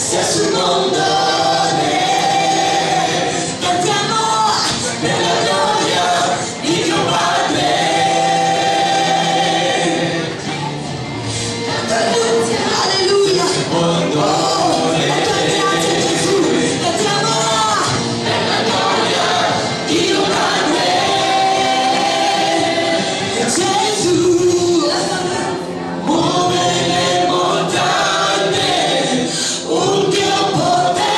sia sul mondo. Cantiamo nella gloria di Dio Padre. Alleluia. Muove le montagne, un Dio potente.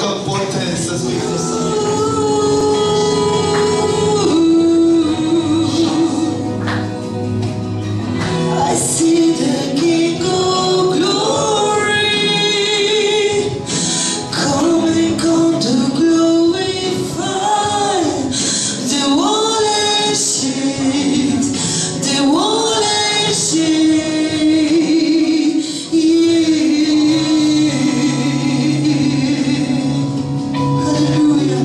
comme potesse, Spirito Santo. I see the King of Glory coming, come to glorify the whole nation, the whole nation. Hallelujah.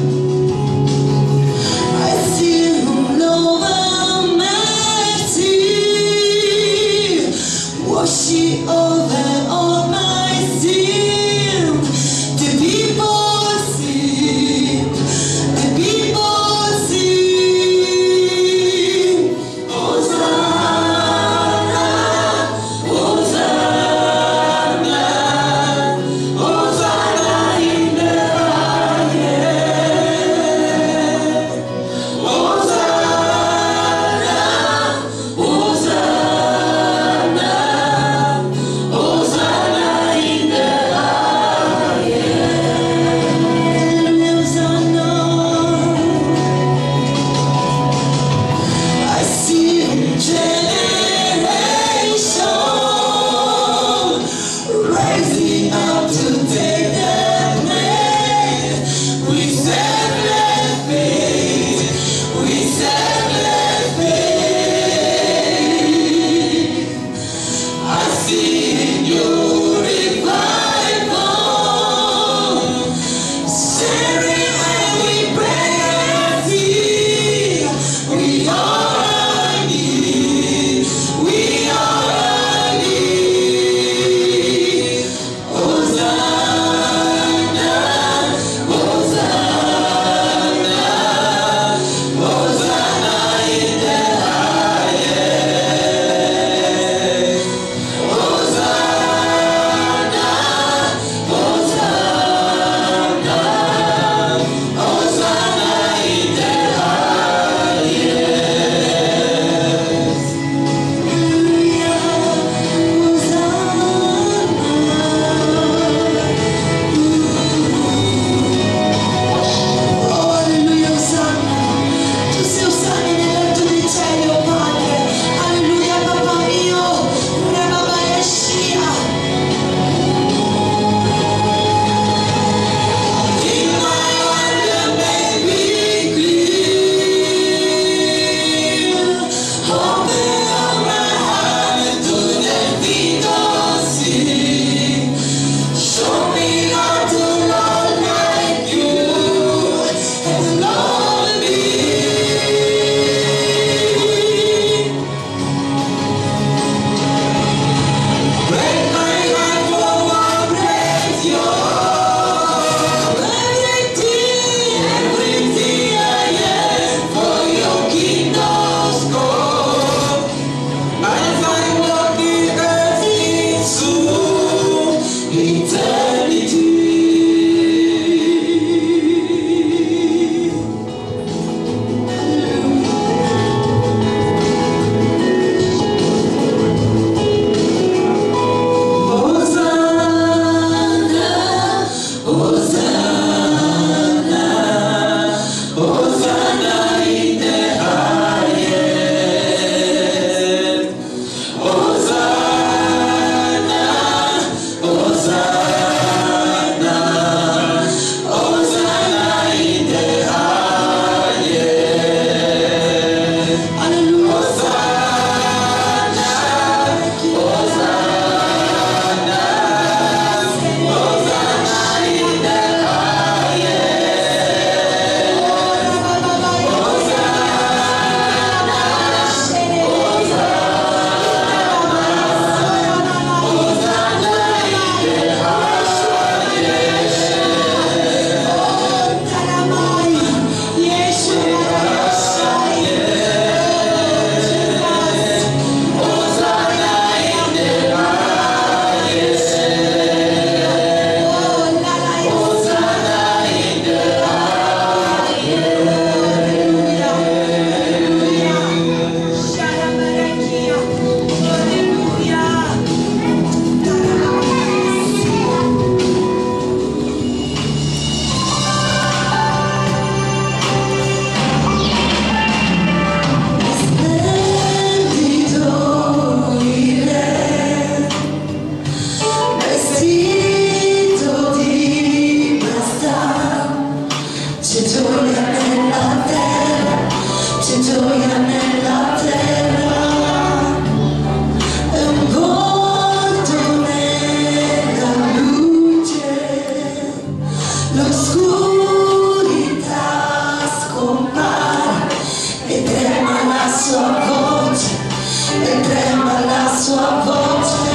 sua voce.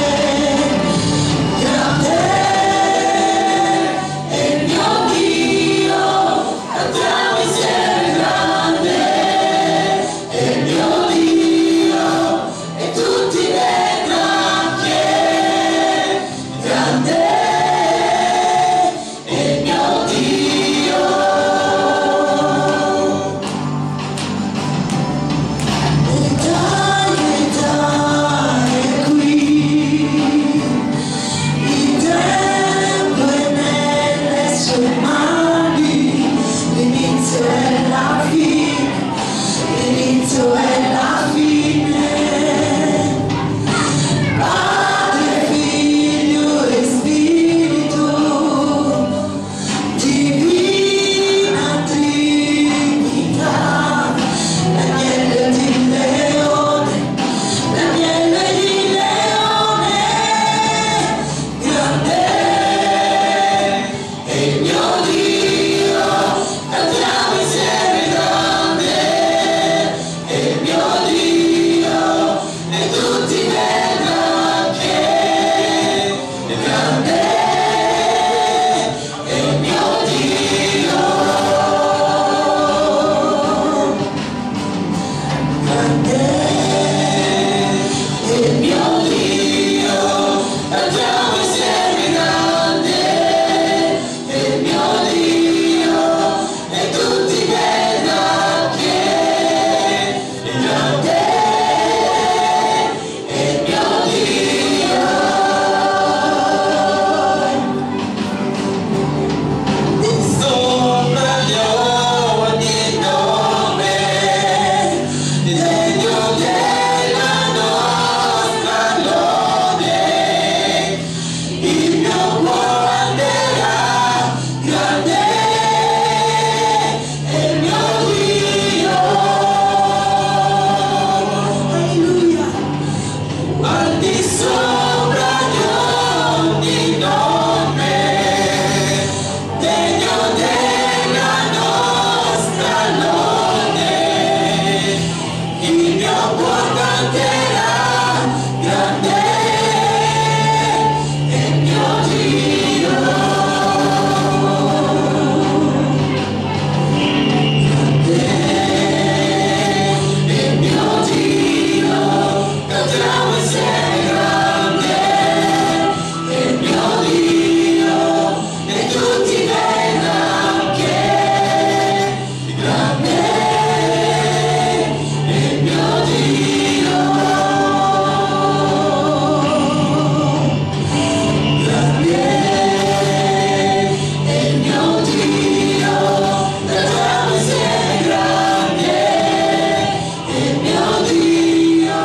Grande è il mio Dio, cantiamo insieme. Grande è il mio Dio, e tutti vedranno che grande è il mio Dio. L'età è qui, il tempo è nelle sue mani, l'inizio e la fine, l'inizio e la fine. Padre, Figlio e Spirito, Divina Trinità, l'agnello di leone, l'agnello di leone. Grande è il mio Dio, cantiamo insieme. Grande è il mio Dio, e tutti vedranno che grande è il mio Dio. Grande è il mio Dio, cantiamo insieme. Grande è il mio Dio, e tutti vedranno che grande è il mio Dio. Sopra di ogni nome, degno della nostra lode, il mio cuore anderà. Grande è il mio Dio. Alleluia. Al di sopra di ogni nome, degno della nostra lode, il mio cuore canterà. Grande è il mio Dio. Grande è il mio Dio, cantiamo insieme. Grande è il mio Dio, e tutti vedranno che grande è il mio Dio. Grande è il mio Dio, cantiamo insieme. Grande è il mio Dio,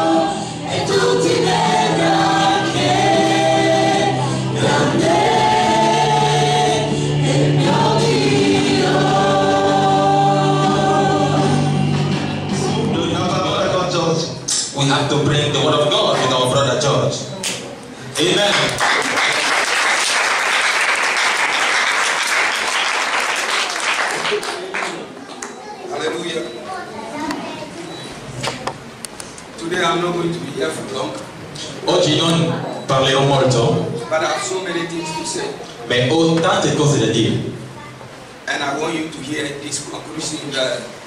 e tutti vedranno che grande è il mio Dio. We have to bring the word of God with our brother George. Amen. Hallelujah. Today I'm not going to be here for long, Oggi non parlerò molto, but I have so many things to say. ma ho tante cose da dire. And I want you to hear this conclusion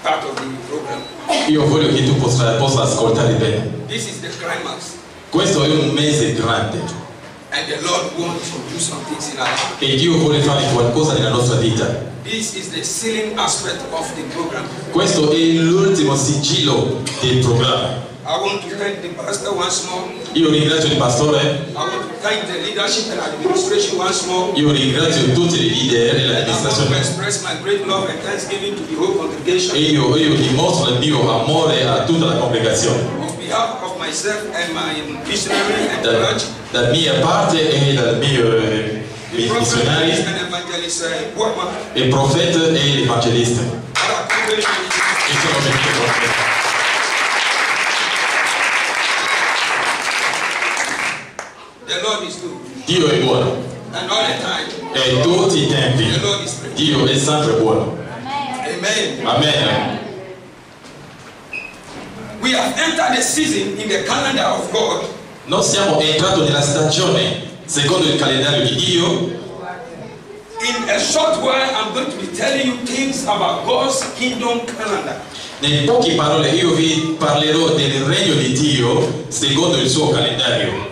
part of the program. Io voglio che tu possa ascoltare bene. This is the climax. Questo è un mese grande And the Lord wants to do some things in our life. e Dio vuole fare qualcosa nella nostra vita. This is the sealing aspect of the program. Questo è l'ultimo sigillo del programma. I want to thank the pastor once more. Io ringrazio il pastore, I want to thank the leadership and administration once more. io ringrazio tutti i leader e And I want to l'amministrazione. express my great love and thanksgiving to the whole congregation. E io dimostro il mio amore a tutta la congregazione. On behalf of myself and my missionary and church, Da mia parte e dal mio the prophet missionario, and evangelist Boakman, il profeta e l'evangelista. are privileged E sono venuti con me. The Lord is good. Dio è buono And all the time, e tutti i tempi the Lord is great. Dio è sempre buono. Amen. Amen. We have entered a season in the calendar of God Noi siamo entrati nella stagione secondo il calendario di Dio. In a short while, I'm going to be telling you things about God's kingdom calendar. In poche parole io vi parlerò del regno di Dio secondo il suo calendario.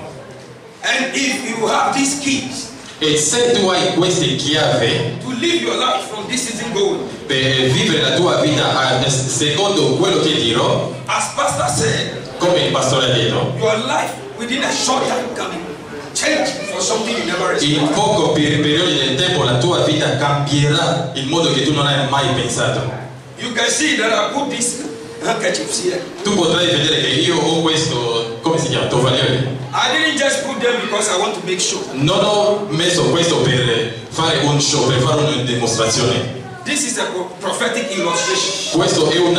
And if you have these keys E se tu hai queste chiavi to live your life from this season going, per vivere la tua vita secondo quello che dirò, as Pastor said, come il pastore ha detto, your life within a short time can be changed for something you never in expected. poco periodi del tempo la tua vita cambierà in modo che tu non hai mai pensato. You can see that I put these handkerchiefs here. Tu potrai vedere che io ho questo, come si chiama, tovaglioli. I didn't just put them because I want to make sure. Non ho messo questo per fare un show, per fare una dimostrazione. This is a prophetic illustration Questo è un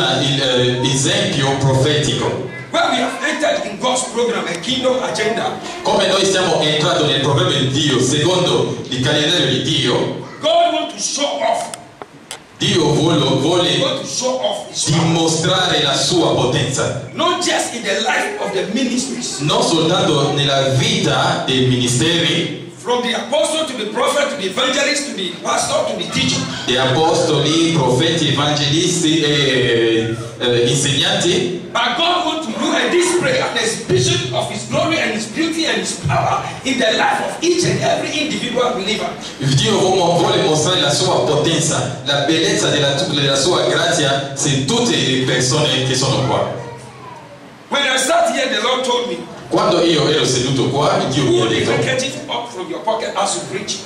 esempio profetico. where we have entered in God's program and kingdom agenda. Come noi stiamo entrando nel programma di Dio, secondo il calendario di Dio, God wants to show off. Dio He vuole wants to show off His power. dimostrare la sua potenza. Not just in the life of the ministries, Non soltanto nella vita dei ministeri, from the apostle to the prophet to the evangelist to the pastor to the teacher. di apostoli, profeti, evangelisti e insegnanti, But God wants to do a display and exhibition of His glory and His beauty and His power in the life of each and every individual believer. Dio vuole mostrare la sua potenza, la bellezza della sua grazia su tutte le persone che sono qua. When I sat here, the Lord told me, Quando io ero seduto qua, Dio mi ha pull the detto, handkerchief up from your pocket as you preach.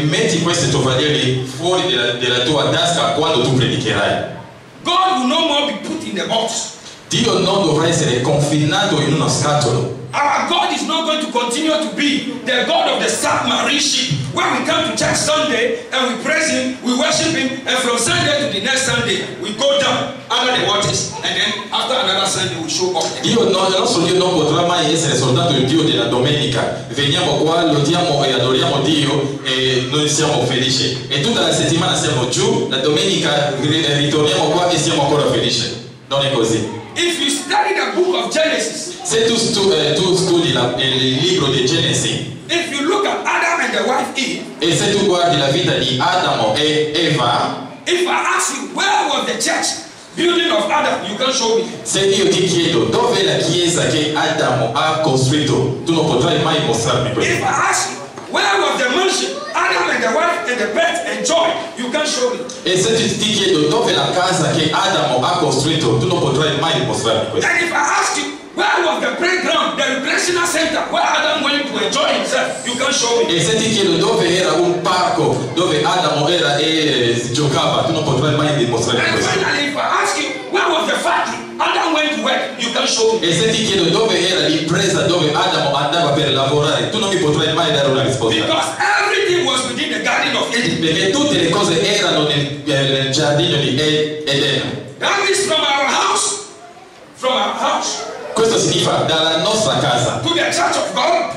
metti questi tovaglioli fuori della tua tasca quando tu predicherai. God will no more be put in a box. Dio non dovrà essere confinato in uno scatolo. Our God is not going to continue to be the God of the submarine ship, where we come to church Sunday and we praise Him, we worship Him, and from Sunday to the next Sunday we go down under the waters, and then after another Sunday we show up. Il nostro Dio non potrà mai essere soltanto il Dio della domenica. Veniamo qua, lodiamo e adoriamo Dio e noi siamo felici. E tutta la settimana siamo giù, la domenica ritorniamo qua e siamo ancora felici. Non è così. If you study the book of Genesis, Se tu studi il libro di Genesi if you look at Adam and the wife Eve, e se tu guardi la vita di Adamo e Eva, if I ask you where was the church building of Adam, you can show me. se io ti chiedo dove è la chiesa che Adamo ha costruito, tu non potrai mai mostrarmi If questo. I ask you where was the mansion Adam and the wife and the pet enjoy, you can show me. E se ti chiedo dove è la casa che Adamo ha costruito, tu non potrai mai mostrarmi questo. And if I ask you where was the playground, the recreational center where Adam went to enjoy himself, you can show me. E se ti chiedo dove era un parco dove Adamo era e giocava, tu non potrai mai dimostrarmi And questo. finally, if I ask you where was the factory Adam went to work, you can show me. E se ti chiedo dove era l'impresa dove Adamo andava per lavorare, tu non mi potrai mai dare una risposta. Because everything was within the garden of Eden. Perché tutte le cose erano nel giardino di Edeno. That means from our house Questo significa dalla nostra casa to the church of God,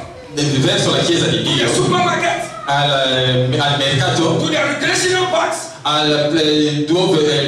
verso la chiesa di to Dio, the supermarket, al mercato, to the recreational parks, al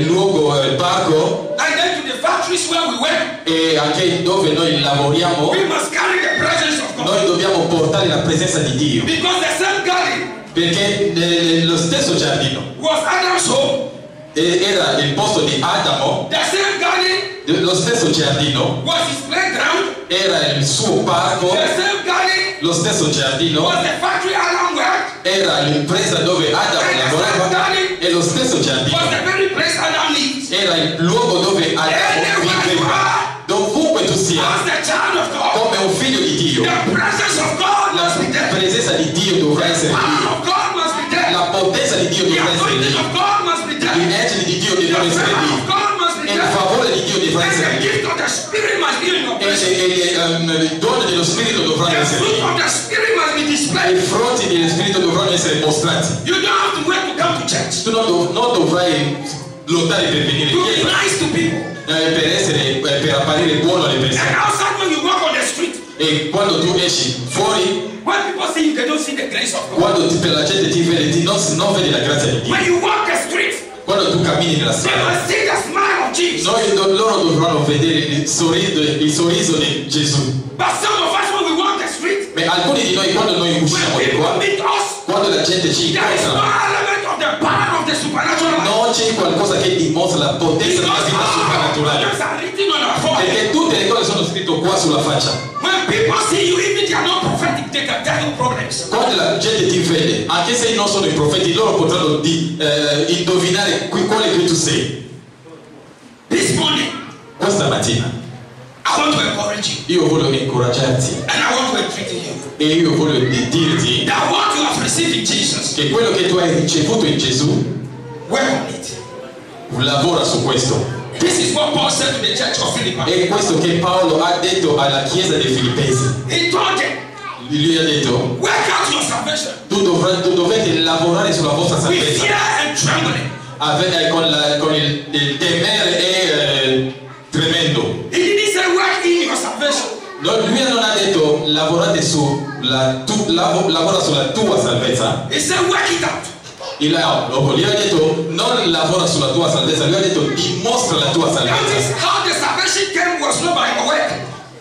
luogo parco and then to the factories where we work. e anche dove noi lavoriamo, We must carry the presence of God. noi dobbiamo portare la presenza di Dio. Because the same garden Perché lo stesso giardino was Adam's home. era il posto di Adamo, The same garden lo stesso giardino was his playground. era il suo parco, The same garden lo stesso giardino was the factory Adam worked. era l'impresa dove Adamo lavorava e lo stesso giardino Was the very place Adam lives. era il luogo dove Adamo viveva. Dovunque tu sia, As the child of God, come un figlio di Dio, the presence of God la must be there. presenza di Dio dovrà essere The lì, power of God must be there. la potenza di Dio The dovrà essere anointing lì, of God must be gli there. angeli di Dio The devono essere favor lì, of God must be e il there. favore di Dio dovrà And essere the lì, gift of the Spirit must be in your e presence. i doni dello Spirito dovranno The essere fruit lì, of the Spirit must be i displayed. frutti dello Spirito dovranno essere mostrati. You don't have to wait to come to church. Tu non dovrai lottare per venire in To be chiesa, nice to people. per apparire buono alle And persone. outside when you walk on the street, E quando tu esci fuori, when people see you, they don't see the grace of God. quando per la gente ti vede, non vedi la grazia di Dio. When you walk the street, Quando tu cammini nella they strada, must see the smile of Jesus. loro dovranno vedere il sorriso di Gesù. But some of us, when we walk la gente ci There is no incontra, element of the power of the supernatural life. non c'è qualcosa che dimostra la potenza della Because vita all soprannaturale. things are written on our forehead. Perché tutte le cose sono scritte qua sulla faccia. When people see you, even they are not prophetic, they can tell you problems. Quando la gente ti vede, anche se non sono i profeti, loro potranno indovinare quale che tu sei. This morning, Questa mattina I want to encourage you. io voglio incoraggiarti And I want to entreat you e io voglio dirti that what you have received in Jesus, che quello che tu hai ricevuto in Gesù, work on it. lavora su questo. This is what Paul said to the church of Philippi. È questo che Paolo ha detto alla chiesa dei Filippesi. He told them, Lui ha detto, work out your salvation tu dovete lavorare sulla vostra with salvezza fear and trembling. con il temere tremendo. He didn't say work in your salvation. No, lui non ha detto lavora sulla tua salvezza. He said work it out. Lui ha detto non lavora sulla tua salvezza, lui ha detto dimostra la tua That is salvezza. how the salvation came, was not by your work.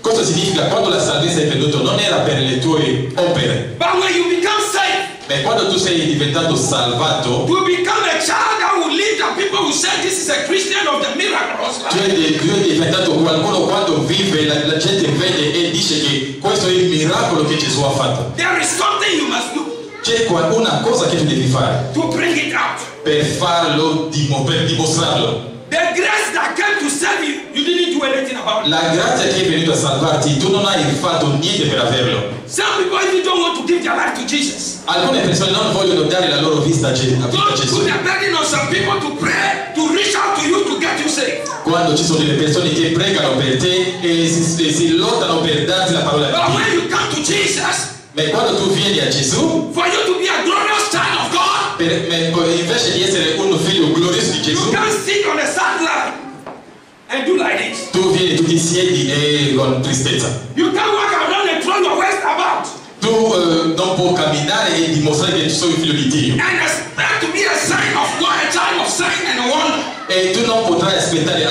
Cosa significa? Quando la salvezza è venuta non era per le tue opere, But when you become saved, ma quando tu sei diventato salvato, you become a child that will lead the people who say this is a Christian of the miraculous tu life. è diventato qualcuno quando vive, la gente vede e dice che questo è il miracolo che Gesù ha fatto. There is something you must do C'è una cosa che tu devi fare to bring it out. per farlo, per dimostrarlo. The grace that came to save you, you didn't do anything about it. La grazia che è venuta a salvarti, tu non hai fatto niente per averlo. Some people even don't want to give their life to Jesus. Alcune persone non vogliono dare la loro vita a Don't Gesù. put the burden on some people to pray, to reach out to you to get you saved. Quando ci sono delle persone che pregano per te e si lottano per darti la parola But di when Dio, you come to Jesus, ma quando tu vieni a Gesù, for you to be a glorious child of God, invece di essere un figlio glorioso di you Gesù, can't sit on the sideline and do like this. tu vieni, tu ti siedi e con tristezza. You can't walk around and throw your waist about Tu non puoi camminare e dimostrare che tu sei figlio di Dio. and expect to be a sign of God, a child of sign and a wonder. E tu non potrai aspettare,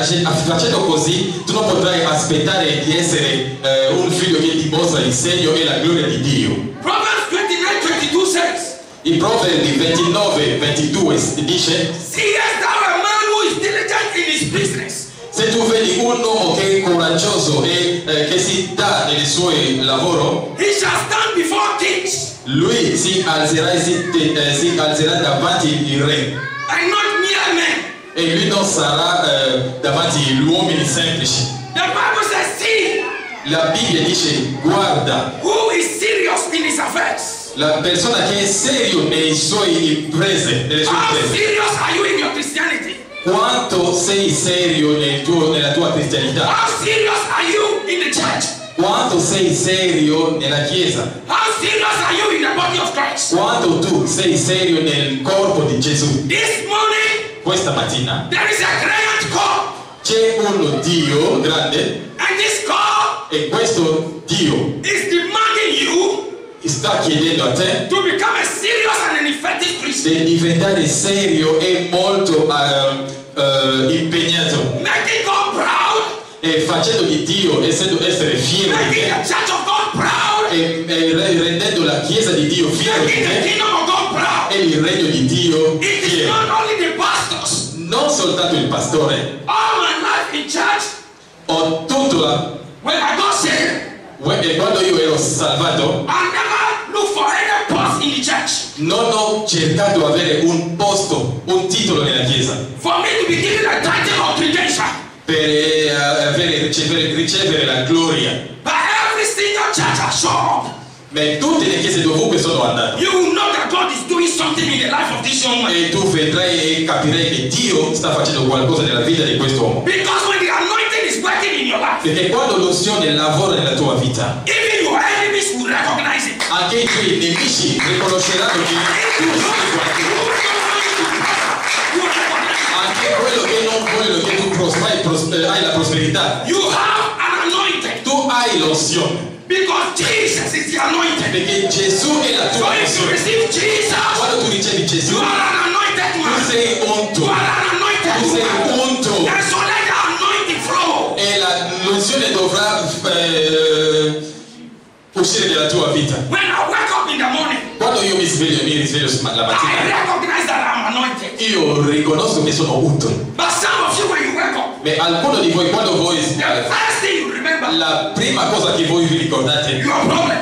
facendo così, tu non potrai aspettare di essere un figlio che dimostra il segno e la gloria di Dio. Proverbs 29:22 says, In Proverbi 29:22 dice: seest thou a man who is diligent in his business? se tu vedi un uomo che è coraggioso e che si dà nel suo lavoro, He shall stand before kings lui si alzerà davanti il re and not mere men. e lui non sarà davanti agli uomini semplici. The Bible says, see La Bibbia dice: guarda, who is serious in his affairs. la persona che è serio nelle sue imprese, How serious are you in your Christianity? Quanto sei serio nella tua cristianità? How serious are you in the church? Quanto sei serio nella chiesa? How serious are you in the body of Christ? Quanto tu sei serio nel corpo di Gesù? This morning, Questa mattina there is a giant call, c'è un Dio grande and this call e questo Dio is demanding you sta chiedendo a te to become a serious and an effective Christian. di diventare serio e molto impegnato Making God proud, e facendo di Dio, essere fiero di making te the church of God proud, e rendendo la chiesa di Dio fiero di making the te kingdom of God proud. e il regno di Dio It is fiero. not only the pastors. Non soltanto il pastore, All my life in church, ho tutto when I got saved, quando io ero salvato, I never looked for any post in the church. non ho cercato di avere un posto, un titolo nella chiesa For me to be given a title or credential. per ricevere la gloria. But every single church I show up, Ma tutte le chiese dovunque sono andato you will know that God is doing something in the life of this young man. e tu vedrai e capirai che Dio sta facendo qualcosa nella vita di quest'uomo. Because when the anointing is working in your life, Perché quando l'unzione lavora nella tua vita, even your enemies will recognize it. anche i tuoi nemici riconosceranno che tu sei qualcuno. Anche quello che non vogliono che tu hai la prosperità. You have an anointing. Tu hai l'unzione. Because Jesus is the anointing. Perché Gesù è la So tua if you unzione. receive Jesus, Quando tu ricevi Gesù, you are an anointed tu man. sei unto. You are an anointed Tu sei woman. unto. And so let the anointing flow. E l'unzione dovrà uscire dalla tua vita. When I wake up in the morning, Quando io mi risveglio la I mattina, recognize that I'm anointed. io riconosco che sono unto. But some of you, when you wake up, Ma alcuno di voi, quando voi, the first thing you remember, la prima cosa che voi vi ricordate your problem.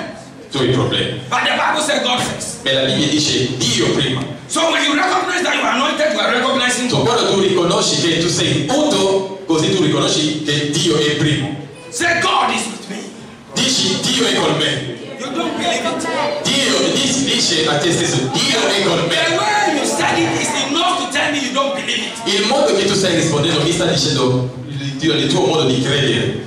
sono i problemi. But the Bible says God first. E la Bibbia dice Dio prima. So when you recognize that you are anointed, you are recognizing So, God. quando tu riconosci che tu sei unto, così tu riconosci che Dio è primo. Say, God is with me. Dici Dio è con me. You don't believe it. Dio dice a te stesso Dio è con The me. way you said it is enough to tell me you don't believe it. Il modo che tu stai rispondendo mi sta dicendo il tuo modo di credere.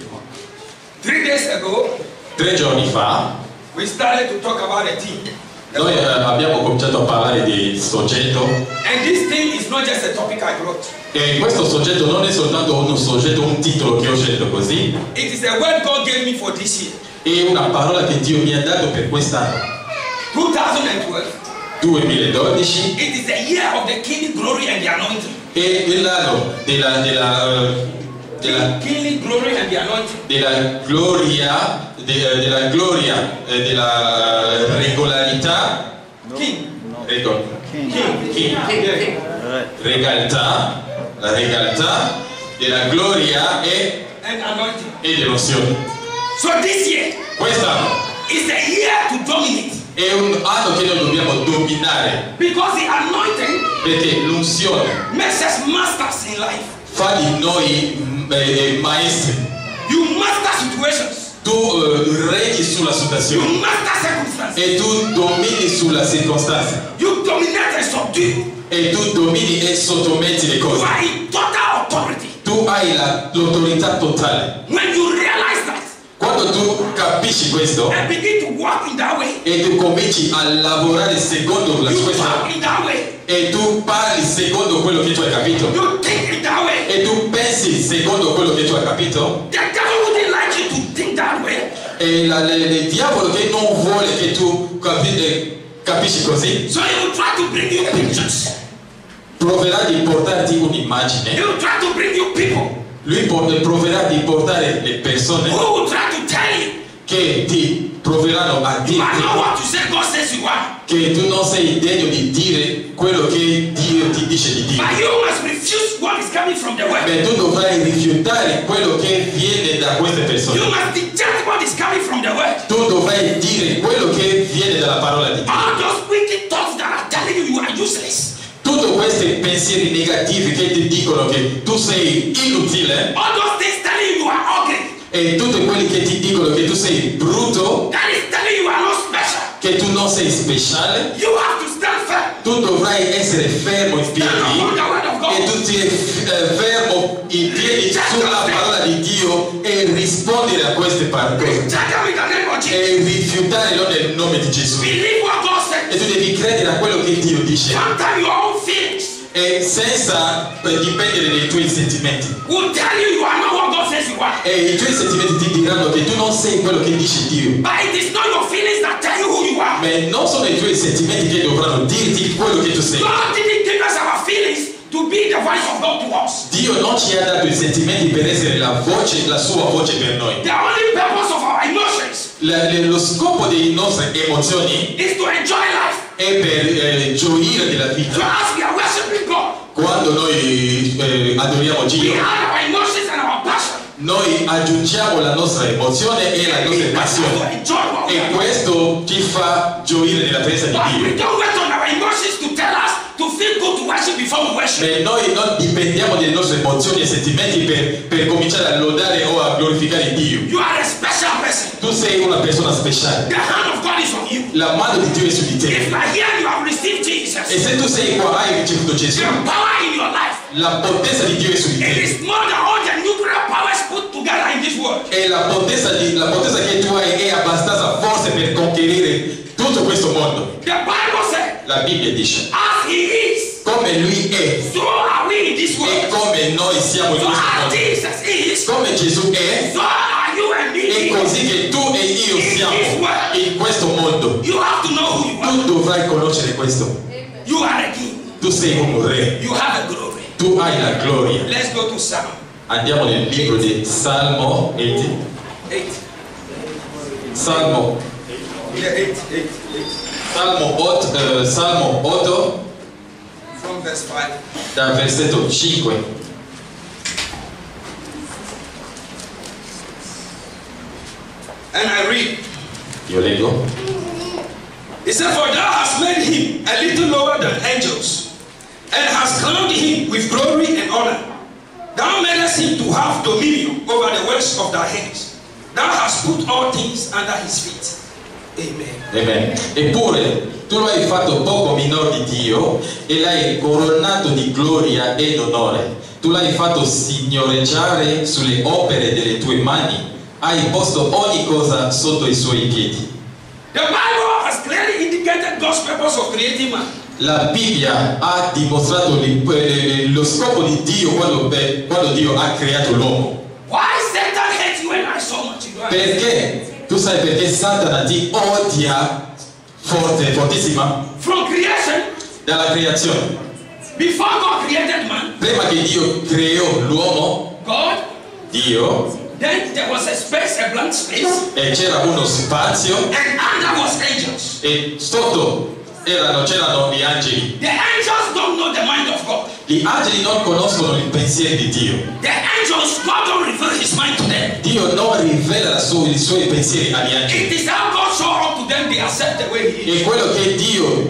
3 days ago, 3 giorni fa we started to talk about a team. noi abbiamo cominciato a parlare di soggetto, And this thing is not just a topic I brought. e questo soggetto non è soltanto un soggetto, un titolo che ho scelto così, It is a word God gave me for this year. è una parola che Dio mi ha dato per quest'anno 2012. 2012. It is the year of the King glory and the anointing. È l'anno della King glory and the anointing. gloria, della gloria, della regolarità, King. Regalità, la regalità, della gloria And anointing. e dell'unzione. So this year Quest'anno is the year to dominate. è un anno che noi dobbiamo dominare, Because the anointing perché l'unzione makes us masters in life. fa di noi maestri. You master situations. Tu regni sulla You situazione master circumstances. e tu domini sulla circostanza, You dominate and subdue. e tu domini e sottometti le You cose. are in total authority. Tu hai l'autorità totale. When you realize that Quando tu capisci questo and begin to walk in that way, e tu cominci a lavorare secondo you questa, talk in that way, e tu parli secondo quello che tu hai capito, you think in that way, e tu pensi secondo quello che tu hai capito, the devil wouldn't like you to think that way. e il diavolo che non vuole che tu capisci così, So he will try to bring you pictures. proverà di portarti un'immagine. He will try to bring you people Lui proverà di portare le persone who will try to tell you che ti proveranno a you are not dirti what you say God says you are. che tu non sei degno di dire quello che Dio ti dice di dire. But you must refuse what is coming from the word. Beh, tu dovrai rifiutare quello che viene da queste You persone. must reject what is coming from the word. Tu dovrai dire quello che viene dalla parola di Dio. All those wicked thoughts that are telling you you are useless. Tutti questi pensieri negativi che ti dicono che tu sei inutile, All those things telling you you are ugly. e tutti quelli che ti dicono che tu sei brutto, That is telling you you are not special. che tu non sei speciale, You have to stand firm. tu dovrai essere fermo in Stand piedi upon the word of e God. tu ti fermo in piedi sulla parola di Dio e rispondere a queste parole Reject them in the name of Jesus. e rifiutarlo nel nome di Gesù. Believe what God E said. tu devi credere a quello che Dio dice Sometimes your own feelings e senza dipendere dai tuoi sentimenti. will tell you you are not what God says you are. E i tuoi sentimenti ti diranno che tu non sei quello che dice Dio. But it is not your feelings that tell you who you are. Ma non sono i tuoi sentimenti che dovranno dirti quello che tu sei. God didn't give us our feelings to be the voice of God to us. Dio non ci ha dato i sentimenti per essere la voce, la sua voce per noi. The only purpose of our emotions Lo scopo delle nostre emozioni is to enjoy life. è per gioire della So vita. as we are worshiping God, Quando noi adoriamo we Dio, have our emotions and our passion. noi aggiungiamo la nostra emozione e la nostra To passione. enjoy what we E are. questo ci fa gioire nella presenza But di we Dio. don't wait on our emotions to tell us to feel good to worship before we worship. Noi non dipendiamo dalle nostre emozioni e sentimenti per cominciare a lodare o a glorificare Dio. You are a special person. Tu sei una persona speciale. The hand of God is on you. La mano di Dio è su di If te. you are here, you have received Jesus. E se tu sei qua, hai ricevuto Gesù. The power in your life. La potenza di Dio è su di It te. is more than all the nuclear powers put together in this world. E la potenza che tu hai è abbastanza forte per conquistare tutto questo mondo. The Bible said, La Bibbia dice, as he is, come Lui è so are we in this e world. come noi siamo in So questo as mondo. Jesus is, Come Gesù è, so are you and è me. così che tu e io siamo in questo mondo. You have to know who you are. Tu dovrai conoscere questo. You are a king. Tu sei un re. You have a glory. Tu hai la gloria. Let's go to Psalm Andiamo nel libro di Salmo 8. 8. Salmo Yeah, 8. Salmo 8, from verse 5. dal versetto 5. And I read. Io leggo. He said, for thou hast made him a little lower than angels, and hast crowned him with glory and honor. Thou madest him to have dominion over the works of thy hands. Thou hast put all things under his feet. Amen. Amen. Eppure tu lo hai fatto poco minor di Dio e l'hai coronato di gloria ed onore. Tu l'hai fatto signoreggiare sulle opere delle tue mani. Hai posto ogni cosa sotto i suoi piedi. The Bible has clearly indicated God's purpose of creating man. La Bibbia ha dimostrato lo scopo di Dio quando Dio ha creato l'uomo. Why Satan hates you and I so much? You know? Perché? Tu sai perché Satana ti odia fortissima? From creation, Dalla creazione. before God created man, Prima che Dio creò l'uomo, Dio, then there was a space, a blank space, e c'era uno spazio and under was angels. e sotto c'erano gli angeli. The angels don't know the mind of God. Gli angeli non conoscono il pensiero di Dio. The angels, God don't reveal his mind to them. Dio non rivela i suoi pensieri agli angeli. It is how God show up to them, they accept the way he is. È quello che Dio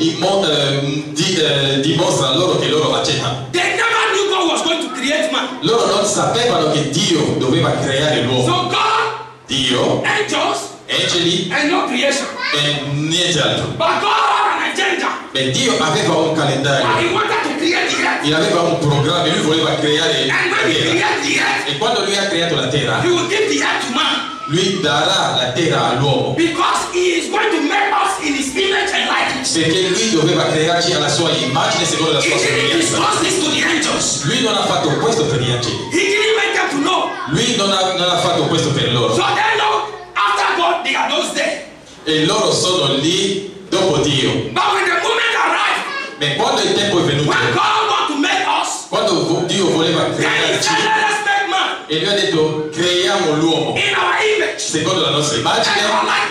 dimostra loro che loro accettano. They never knew God was going to create man. Loro non sapevano che Dio doveva creare l'uomo. So God, Dio, angels, angeli and no creation. e niente altro. But God had an agenda. E Dio aveva un calendario. And he wanted to create the earth. Dio aveva un programma e lui voleva creare la And when he terra. created the earth, E quando lui ha creato la terra, he will give the earth to man. lui darà la terra all'uomo. Because he is going to make us in his image and likeness. Perché lui doveva crearci alla sua immagine secondo la He sua didn't somiglianza. discuss this to the angels. Lui non ha fatto questo per gli angeli. He didn't make them to know. Lui non ha fatto questo per loro. So they know after God they are those there. E loro sono lì dopo Dio. But when the moment arrived, Ma quando il tempo è venuto, when God want to make us, quando Dio voleva then he crearci, said, let us make man e lui ha detto creiamo l'uomo in our image. secondo la nostra immagine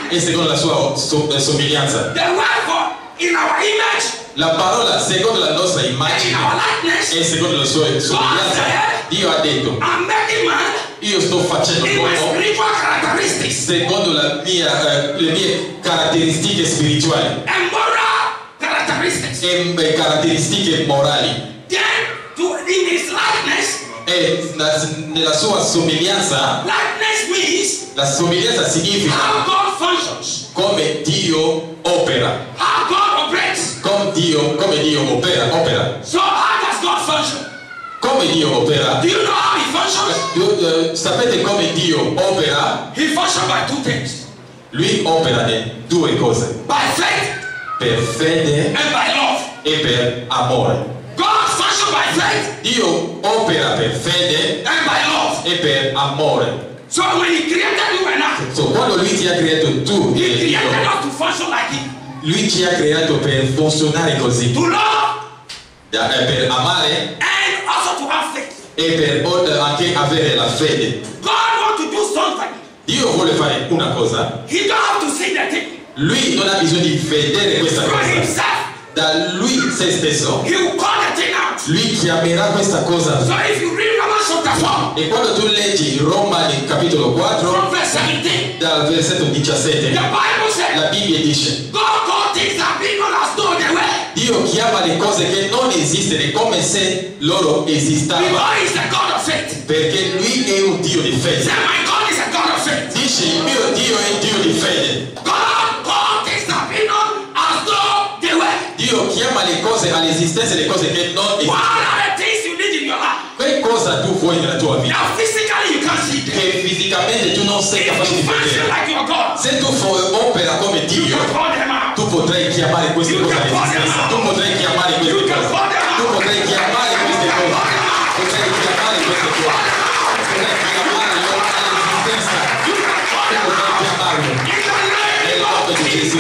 e secondo la sua somiglianza. The word for in our image, La parola secondo la nostra in immagine our likeness, e secondo la sua somiglianza. Dio ha detto I'm making man io sto facendo in my l'uomo spiritual characteristics secondo le mie caratteristiche spirituali and moral characteristics. e caratteristiche morali. Then in his likeness, E nella sua somiglianza, likeness means la somiglianza significa how God functions, come Dio opera. how God operates. Come Dio opera. So how does God function? Come Dio opera. Do you know how he functions? Sapete come Dio opera? He functions by two things. Lui opera in due cose. By faith Per fede and by love. e per amore. God functions by faith Dio opera per fede and by love. e per amore. So when he created you and I, So, quando lui ti ha creato tu he e created io, us to function like him. lui ci ha creato per funzionare così, To love per amare and also to have faith. e per anche avere la fede. God wants to do something. Dio vuole fare una cosa, He don't have to see the thing. lui non ha bisogno di vedere questa Through cosa. himself, Da lui se stesso, he will call the thing out. lui chiamerà questa cosa. So if you read Romans chapter 4, E quando tu leggi Roma nel capitolo 4, from verse 17, dal versetto 17, the Bible says, la Bibbia dice God called things that be not as though they were. Dio chiama le cose che non esistono come se loro esistavano, Because he's the God of faith. perché lui è un Dio di Say, fede. my God is a God of faith. Dice il mio Dio è un Dio di fede. God called things that be not as though they were. Dio chiama le cose all'esistenza, le cose che non What esistono. are the things you need in your life? Che cosa tu vuoi nella tua vita? Now physically you can't see them. Che fisicamente tu non sei If capace di you function vedere. like your God, Se tu opera come you Dio, can call them out. tu potrai chiamare queste cose all'esistenza. Tu potrai chiamare queste cose. Tu potrai chiamare queste cose. Potrai chiamare queste cose. Potrai chiamare loro all'esistenza. You can call Tu them potrai out. chiamarlo. In the name Nel of nome di Gesù.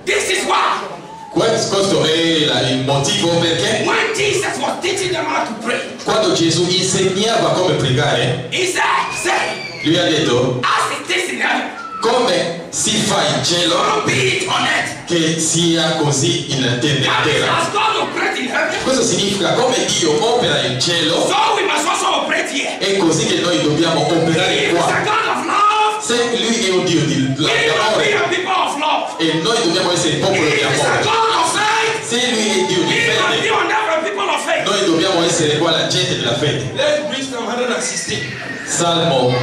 This is why Questo è il motivo perché when Jesus was teaching them how to pray, quando Gesù insegnava come pregare, he said, say, lui ha detto as it is in heaven, come si fa in cielo so be it on earth. che sia così nella That means terra. as God operates in heaven, Questo significa come Dio opera in cielo, so we must also operate here. è così che noi dobbiamo operare He is a qua. God of love. Se Lui è un Dio di We must be amore a people of love. e noi dobbiamo essere il popolo He di is a amore. God of faith. Se Lui è Dio di We must be fede, on earth a people of faith. noi dobbiamo essere qua la gente della fede. Let's read Psalm 116. Salmo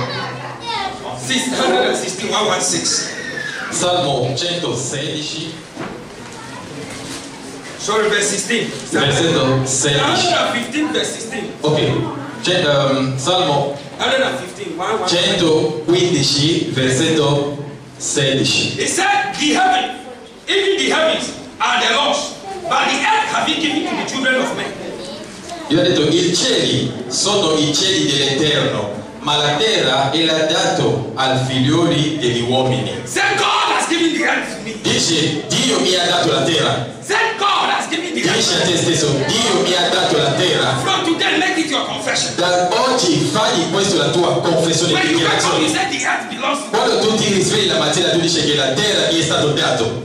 116, 116. Salmo 116, Sorry, verse 16. versetto 16. 115, verse 16. Ok, Salmo 115, 116. 115, versetto 16. He said, the heaven, even the heavens are the Lord's, but the earth have been given to the children of men. Io ho detto, i cieli sono i cieli dell'Eterno, ma la terra è l'ha dato al figlioli degli uomini. Said God has given the earth to me. Dice, Dio mi ha dato la terra. Said God has given the Dice a earth. te stesso, Dio mi ha dato la terra. From today, make it your confession. Da oggi fai questo la tua confessione When di you wake up, you dichiarazione. said the earth belongs to me. Quando tu ti risvegli la mattina, tu dici che la terra mi è stato dato.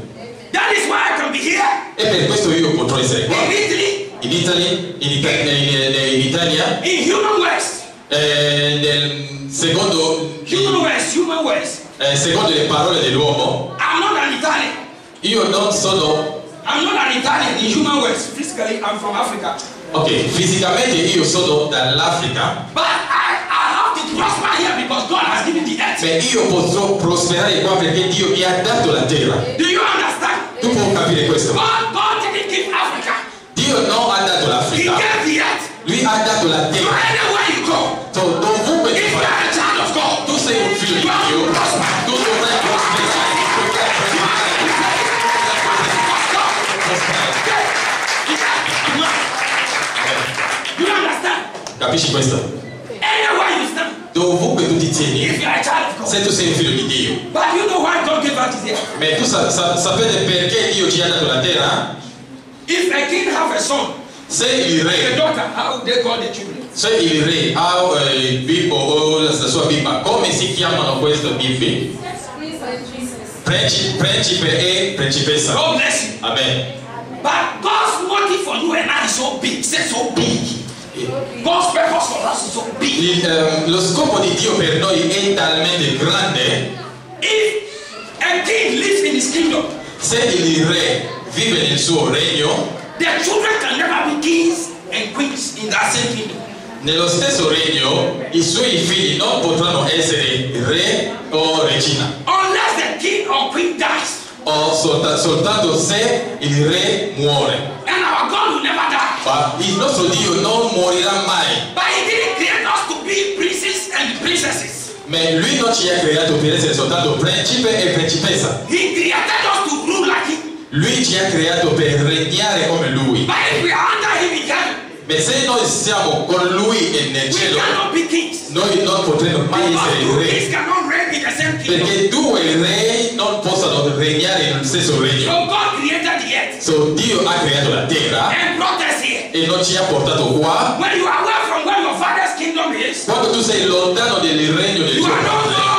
That is why I can be here E per questo io potrò essere qua. in Italy, In Italia, in human ways. nel secondo, Human ways, human ways. secondo le parole dell'uomo, I'm not an Italian. io non sono, I'm not an Italian in human ways. Physically, I'm from Africa. ok, fisicamente io sono dall'Africa, But I have to prosper here because God has given the earth. ma io potrò prosperare qua perché Dio mi ha dato la terra. Do you understand? Tu puoi capire questo? God didn't give Africa. Dio non ha dato He l'Africa, gave the earth. Lui ha dato la So terra. anywhere you go, Dovunque tu if you vai, are a child of God, tu sei un figlio di Dio, tu dovrai prosperare. you understand? Capisci questo? Anywhere you stand, Dovunque tu ti tieni, if you are a child of God. se tu sei un figlio di Dio. But you know why God gave us the earth? Ma tu sapete perché Dio ci ha dato la terra? If a king have a son, Se il a re, daughter, how would they call the children? se il re ha il bimbo o la sua bimba, come si chiamano questi bimbi? Principe e principessa. God bless you. Amen. But God's motive for you and I is so big. Say so big. God's purpose for us is so big. Lo scopo di Dio per noi è talmente grande. If a king lives in his kingdom, Se il re vive nel suo regno, their children can never be kings and queens in that same kingdom. nello stesso regno i suoi figli non potranno essere re o regina, Unless the king or queen dies. o soltanto se il re muore. And our God will never die. Ma il nostro Dio non morirà mai. But he didn't create us to be princes and princesses. Ma Lui non ci ha creato per essere soltanto principe e principessa. He created us to rule like him. Lui ci ha creato per regnare come Lui. But if we are under him in heaven, Ma se noi siamo con Lui e nel we cielo, cannot be kings. noi non potremo mai Because essere two re. kings cannot reign in the same kingdom. Perché due re non possono regnare nello stesso regno. So God created the earth So Dio ha creato la terra and brought us here. e non ci ha portato qua. When you are away from where your father's kingdom is, Quando tu sei lontano del regno del you tuo are no padre, more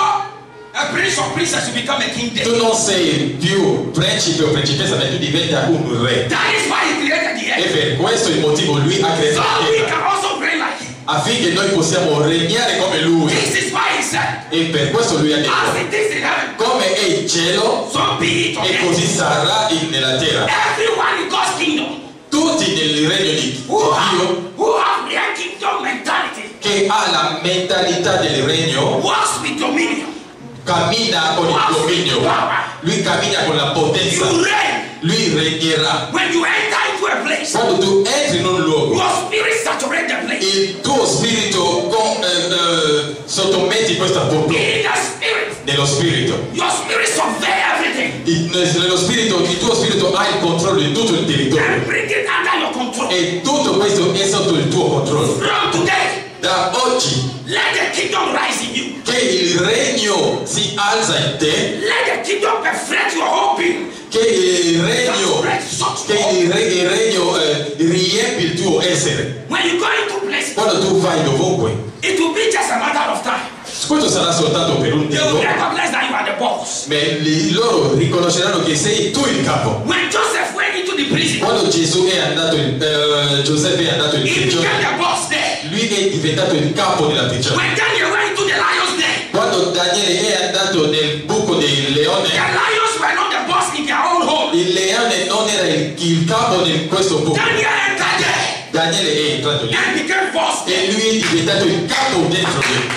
a prince or princess, you become a king tu there. non sei più principe o principessa, ma tu diventa un re. That is why he created the E earth. per questo il motivo Lui ha creato So la we terra, can also reign like him. affinché noi possiamo regnare come Lui. This is why he said, E per questo Lui ha as detto, it is in heaven, come è il cielo, so be it on e earth. così sarà nella terra. Everyone in God's kingdom Tutti nel regno di Dio, who have their kingdom mentality che ha la mentalità del regno, walks with dominion. cammina con il dominio. Lui cammina con la potenza. You reign. Lui regnerà. When you enter into a place, Quando tu entri in un luogo, your spirit saturates the place. il tuo spirito sottometti questa bontà In the spirit, nello spirito. your spirit survey everything Nello spirito, il tuo spirito ha il controllo di tutto il territorio. and bring it under your control. E tutto questo è sotto il tuo controllo. From today, Da oggi let the kingdom rise in you. che il regno si alza in te, Let the kingdom perfect your whole being. che il regno riempie il tuo essere. When you go into places, Quando tu vai dovunque, it will be just a matter of time. Questo sarà soltanto per un They will tempo, recognize that you are the boss. ma loro riconosceranno che sei tu il capo. When Joseph went into the prison, Quando Gesù è andato Giuseppe è andato in he became prigione, the boss there. lui è diventato il capo della prigione. When Daniel went into the lion's den, Quando Daniele è andato nel buco del leone, the lions were not the boss in their own home. il leone non era il capo di questo buco. Daniel entered there Daniele è entrato lì and became boss there. e lui è diventato il capo dentro lì.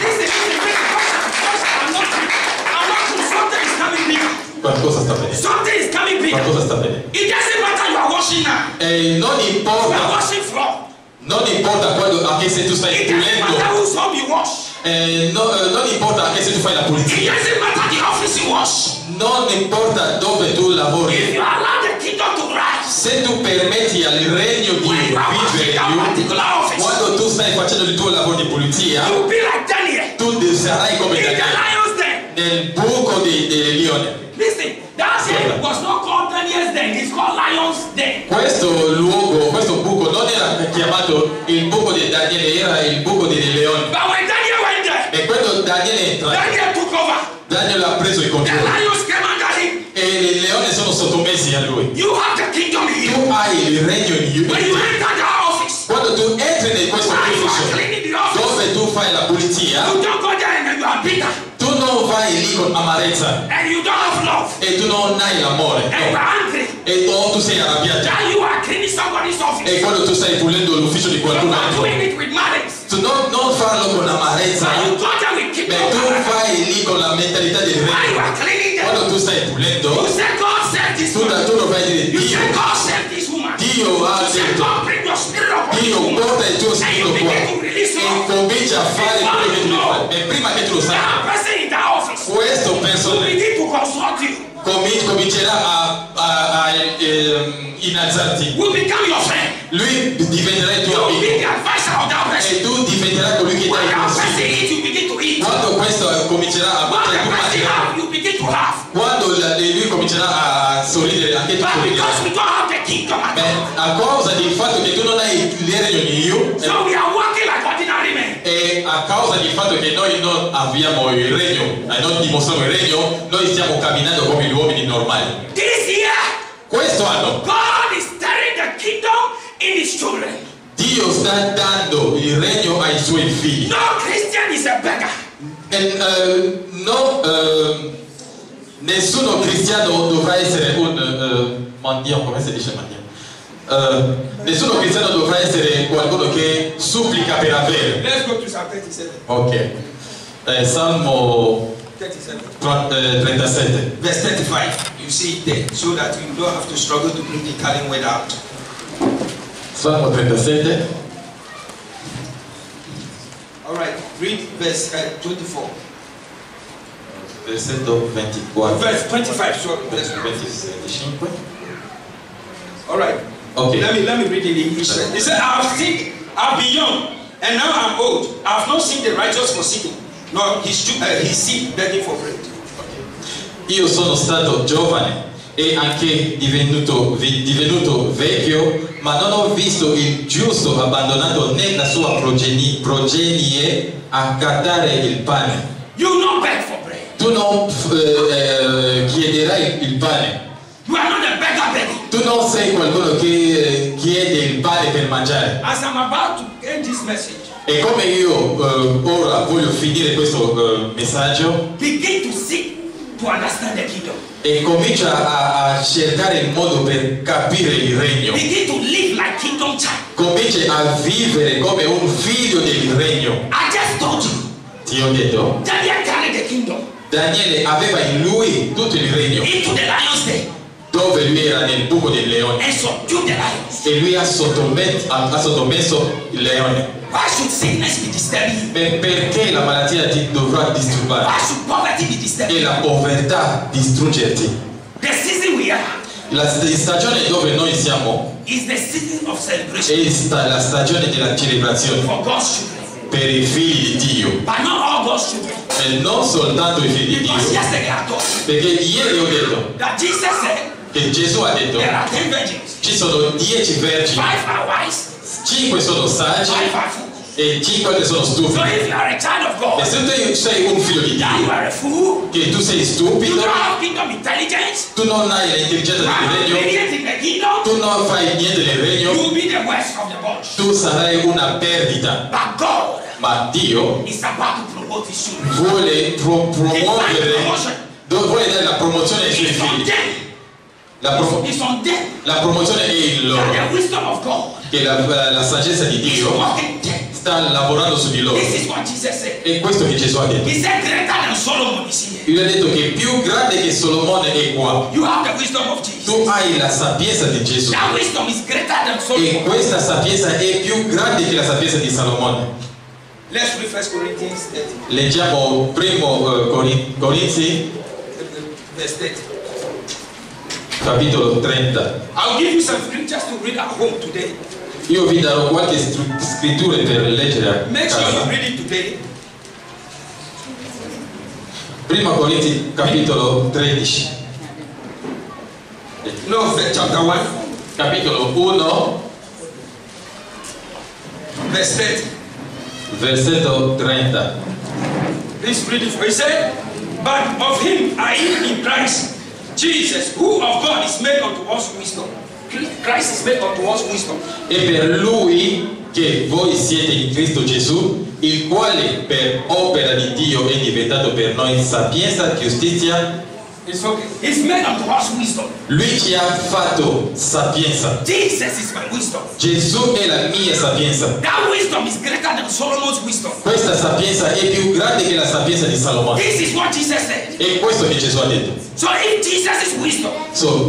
Something is coming big. Qualcosa sta vedendo. Something is coming big. Qualcosa sta vedendo. It doesn't matter you are washing now. E non You are importa, washing floor. non importa quando, anche se tu stai It doesn't matter pulendo, whose home you wash. non importa anche se tu fai la It pulizia, doesn't matter the office you wash. non importa dove tu If lavori. you allow the kingdom to rise, Se tu permetti al regno di when you are washing vivere that più, particular office, quando tu stai facendo il tuo lavoro di pulizia, you will be like Daniel tu sarai come in the Daniele lion's den. nel buco del leone. Listen, that den was not called Daniel's den, it's called Lion's Den. Questo luogo, questo buco non era chiamato il buco di Daniele, era il buco del leone. But when Daniel went there, E quando Daniele entra, Daniel took over. Daniele ha preso il The controllo lions came under him. e i leoni sono sottomessi a lui. You have the kingdom in you. Tu hai il regno in When you you. enter that office, Quando tu entri in questo while you are ufficio cleaning the office, dove tu fai la pulizia, you don't go there and you are bitter tu non vai lì con amarezza and you don't have love e tu non hai l'amore, and you no. are angry. E tu sei arrabbiato. That you are cleaning somebody's E office. quando tu stai pulendo l'ufficio di You qualcuno are altro, doing it with malice. tu non farlo con amarezza, But you go there with ma kingdom. tu fai lì con la mentalità del While you regno. are cleaning them, Quando tu stai you pulendo, say God sent this tu woman. non vai a dire You say Dio, God sent this woman. Dio ha You say detto, God bring your spirit upon this Dio woman. porta il tuo And you spirito qua begin to release e love. comincia a fare quello che tu devi fare. E prima che tu lo sai, That person in that office questo will persona begin to consult you. comincerà a innalzarti. Will become your friend. Lui diventerà il You tuo will be amico the advisor of that person. e tu diventerai colui che When dà il that person consiglio. eats, you begin to eat. Quando questo comincerà a What battere, the tu person mangerai. have, you begin to have. Quando lui comincerà a sorridere, anche tu But because sorriderai. we don't have the kingdom at all, A causa del fatto che tu non hai il regno di Dio, so we are working like ordinary men. e a causa del fatto che noi non abbiamo il regno, non dimostriamo il regno, noi stiamo camminando come gli uomini normali. This year, Questo anno God is stirring the kingdom in His children. Dio sta dando il regno ai suoi figli. No Christian is a beggar. Nessuno cristiano dovrà essere un mendiant, come si dice mendiant? Nessuno cristiano dovrà essere qualcuno che supplica per avere. Let's go to Psalm 37. Ok. Salmo 37. 37. Verse 35. You see it there, so that you don't have to struggle to bring the Italian word out. Salmo 37. All right, read verse 24. Versetto 24. Verse 25. Sorry, verse 25. All right. Okay. Let me read it in English. He said, I've been young, and now I'm old. I have not seen the righteous forsaken, nor his seed begging for bread. Io sono stato giovane e anche divenuto vecchio, ma non ho visto il giusto abbandonato né la sua progenie a cattare il pane. You not beg for bread. Tu non chiederai il pane. You are not a beggar begging. Tu non sei qualcuno che chiede il pane per mangiare. As I'm about to end this message, E come io ora voglio finire questo messaggio, begin to seek to understand the kingdom. e comincia a cercare il modo per capire il regno. Begin to live like kingdom child. Comincia a vivere come un figlio del regno. I just told you, Ti ho detto, Daniel carried the kingdom Daniele aveva in lui tutto il regno, into the lion's den dove lui era nel buco del leone and subdued the lions. e lui ha sottomesso il leone. Why should sickness be disturbing you? Perché la malattia ti dovrà disturbare Why should poverty be disturbing e you? la povertà distruggerti? The season we are La stagione dove noi siamo is the season of celebration è la stagione della celebrazione for God's children. per i figli di Dio, But not all God's children. e non soltanto i figli di Because Dio. yesterday I told you Perché ieri ho detto that Jesus said che Gesù ha detto there are 10 virgins. ci sono 10 vergini, 5 are wise, 5 sono saggi 5 are fools. e 5 altri sono So stupidi. if you are a child of God, E se tu sei un figlio di that you Dio, are a fool, che tu sei you stupido, don't have kingdom intelligence, tu non hai l'intelligenza you are del not regno, obedient in the kingdom, tu non fai niente nel you regno, will be the worst of the bunch. tu sarai una perdita. But God Ma Dio is about to promote his children. vuole promuovere, vuole dare la promozione ai suoi It's on figli. them. It's on them. La promozione è in loro, That the wisdom of God che la saggezza di is Dio working them. sta lavorando su di loro. This is what Jesus said. E questo che Gesù ha detto. He said, greater than Solomon is here. Lui ha detto che più grande che Solomone è qua. You have the wisdom of Jesus. Tu hai la sapienza di Gesù. That wisdom is greater than E Solomon. questa sapienza è più grande che la sapienza di Salomone. Let's read 1 Corinthians 30, Leggiamo primo Corinzi, verse 30. capitolo 30. I'll give you some scriptures to read at home today. Io vi darò qualche scritture per leggere a Make sure you casa. read it today. Primo Corinzi, capitolo 13. No, chapter 1, Capitolo 1, verse 30. versetto 30. Please read it. He said, but of him are ye in Christ Jesus, who of God is made unto us wisdom. Christ is made unto us wisdom. E per lui che voi siete in Cristo Gesù, il quale per opera di Dio è diventato per noi sapienza, giustizia. It's okay. He's made unto us wisdom. Lui ci ha fatto sapienza. Jesus is my wisdom. Gesù è la mia sapienza. That wisdom is greater than Solomon's wisdom. Questa sapienza è più grande che la sapienza di Salomone. This is what Jesus said. E questo che Gesù ha detto. So if Jesus is wisdom,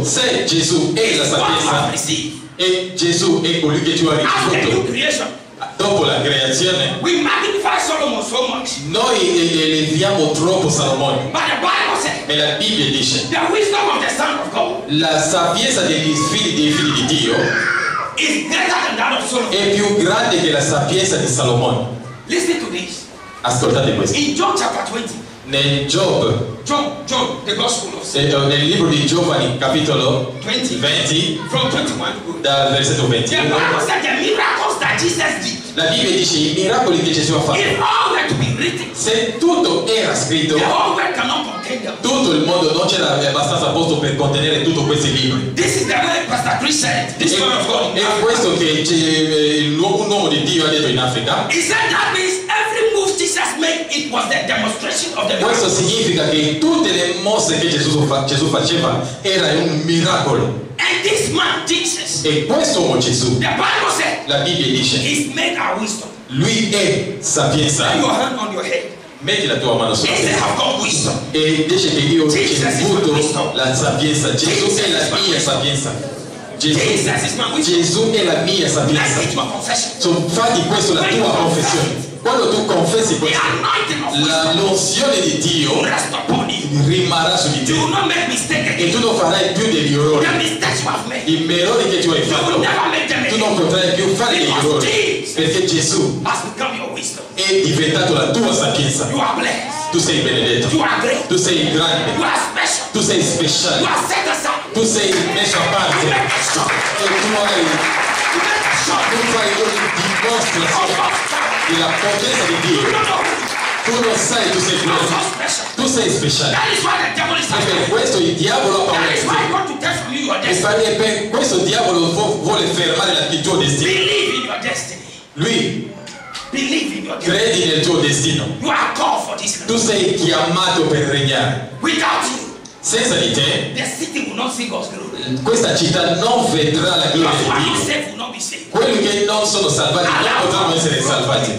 Se Gesù è la it's what you have sapienza received. e Gesù è colui che tu hai After new ricevuto creation, dopo la creazione, we magnify Solomon so much. noi eleviamo troppo Salomone. But the Bible said, E la Bibbia dice the wisdom of the Son of God la sapienza dei figli di Dio is greater than that of Solomon. è più grande che la sapienza di Salomone. Listen to this. Ascoltate questo. In John chapter 20, Nel John, the Gospel of nel libro di Giovanni, capitolo 20, 20, from 21. dal versetto The 21, Bible said the miracles that Jesus did, la Bibbia dice i miracoli che Gesù ha fatto. if all were to be written, Se tutto era scritto, the whole world cannot contain them. tutto il mondo non c'era abbastanza posto per contenere tutti questi libri. This is the way Pastor Chris said it. This man of God. È questo che un uomo di Dio ha detto in Africa. He said that means every move Jesus made, it was the demonstration of the Questo miracle. significa che tutte le mosse che Gesù faceva era un miracolo. And this man, Jesus, E questo uomo Gesù, the Bible said, la Bibbia dice, he's made our wisdom. lui è sapienza. Lay your hand on your head. Metti la tua mano sulla He said, testa I've got wisdom. e dice che io ho Jesus is ricevuto my wisdom. la sapienza. Gesù Jesus è is la my mia wisdom. sapienza. Jesus is my wisdom. Gesù è la mia Let's sapienza. get to a confession. Fai di questo la tua confessione. Quando tu confessi The questo, anointing of la wisdom l'unzione di Dio will rest upon you. rimarrà su di You will te not make mistake e tu again. non farai più degli errori. The mistakes you have made, I errori che tu hai you will fatto, never make them tu non again. potrai più fare degli Because errori Jesus perché Gesù has become your wisdom. è diventato la tua sapienza. You are blessed. Tu sei benedetto, You are great. tu sei grande, You are special. tu sei You speciale, are set aside. tu sei messo a You parte make a shot. e tu hai You make a shot. tu fai una dimostrazione della potenza di You Dio. don't know who you are. Tu non sai, tu sei You are grande, so special. tu sei speciale. That is why the devil is E per after you. questo il diavolo ha paura That di is why te. God to take from you your E destiny. per questo il diavolo vuole fermare il tuo destino. Believe in your destiny. Lui Believe in your destiny. credi nel tuo destino. You are called for this. Tu sei chiamato per regnare. Without you, Senza di te, the city will not see God's glory. questa città non vedrà la Those gloria who are di not Dio. saved will not be saved. Quelli che non sono salvati non potranno essere salvati.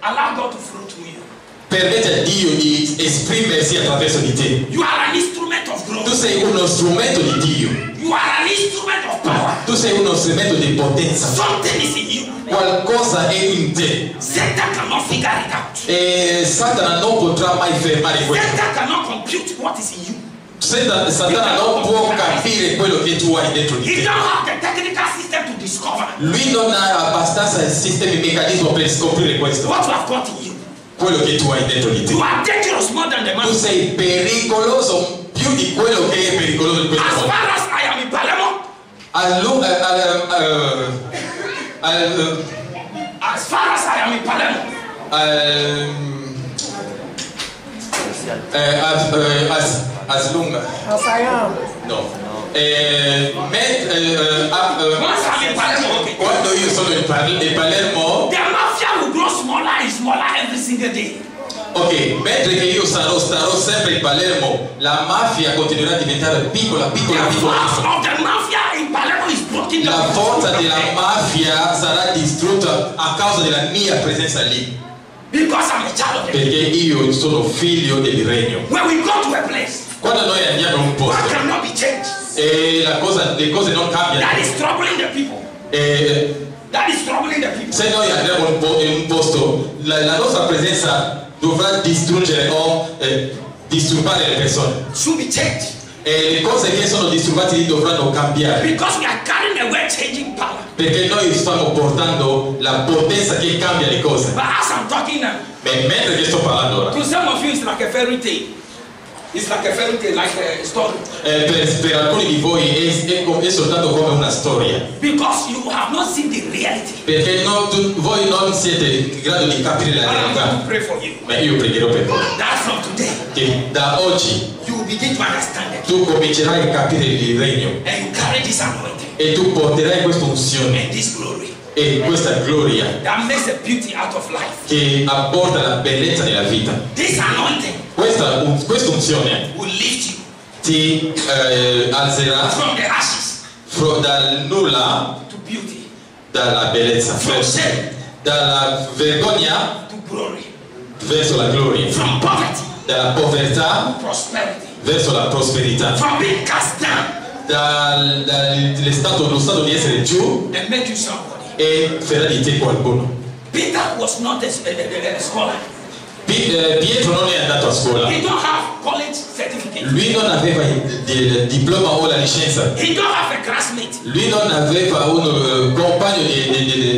Allow God to flow through you. Permette a Dio di esprimersi attraverso di te. You are an instrument of Tu growth. sei uno strumento di Dio. You are an instrument of power. Tu sei uno strumento di potenza. Something is in you. Qualcosa è in te. Satan cannot figure it out. E Satana non potrà mai fermare questo. Satan cannot compute what is in you. Satana non può capire quello che tu hai dentro di He te. don't have the technical system to discover Lui non ha abbastanza sistemi e meccanismo per scoprire questo. what you have got in you. Quello che tu hai dentro di te. You are dangerous more than the man. Tu sei pericoloso più di quello che è pericoloso in questo As mondo. far as I am in Palermo, Allo- al- al- al- as As far as I am in Palermo, as long As I am. no. once I'm in Palermo, okay. Quando io sono in Palermo, The mafia will grow smaller and smaller every single day. ok, mentre che io starò sempre in Palermo, la mafia continuerà a diventare piccola, The piccola, force piccola. of the mafia in Palermo is broken La down. forza della mafia sarà distrutta a causa della mia presenza lì, Because I'm a child of the perché io sono figlio del regno. When we go to a place, Quando noi andiamo in un what posto cannot be changed? e le cose non cambiano, That is troubling the people. That is troubling the people. se noi andiamo in un posto, la nostra presenza dovrà distruggere o disturbare le persone. Should be changed. E le cose che sono disturbate lì dovranno cambiare, Because we are carrying away changing power. perché noi stiamo portando la potenza che cambia le cose. But as I'm talking now, Mentre che sto parlando ora, to some of you it's like a fairy tale. It's like a fairy tale, like a story. per alcuni di voi è soltanto come una storia, Because you have not seen the reality. perché voi non siete in grado di capire la And I'm going realtà. to pray for you. Ma io pregherò per voi That from today, che da oggi you will begin to understand it. tu comincerai a capire il regno And you carry this anointing e tu porterai questa unzione and this glory e questa gloria that makes the beauty out of life. che apporta la bellezza nella vita. This anointing Questa unzione will lift you ti alzerà from the ashes dal nulla, to beauty, dalla bellezza, from shame dalla vergogna to glory, verso la gloria, from poverty dalla povertà to prosperity, verso la prosperità, from being cast down lo stato di essere giù and make you somebody. e farà di te qualcuno. Peter was not a scholar. Pietro non è andato a scuola, He don't have college certificate. lui non aveva il diploma o la licenza, He don't have a classmate. lui non aveva un compagno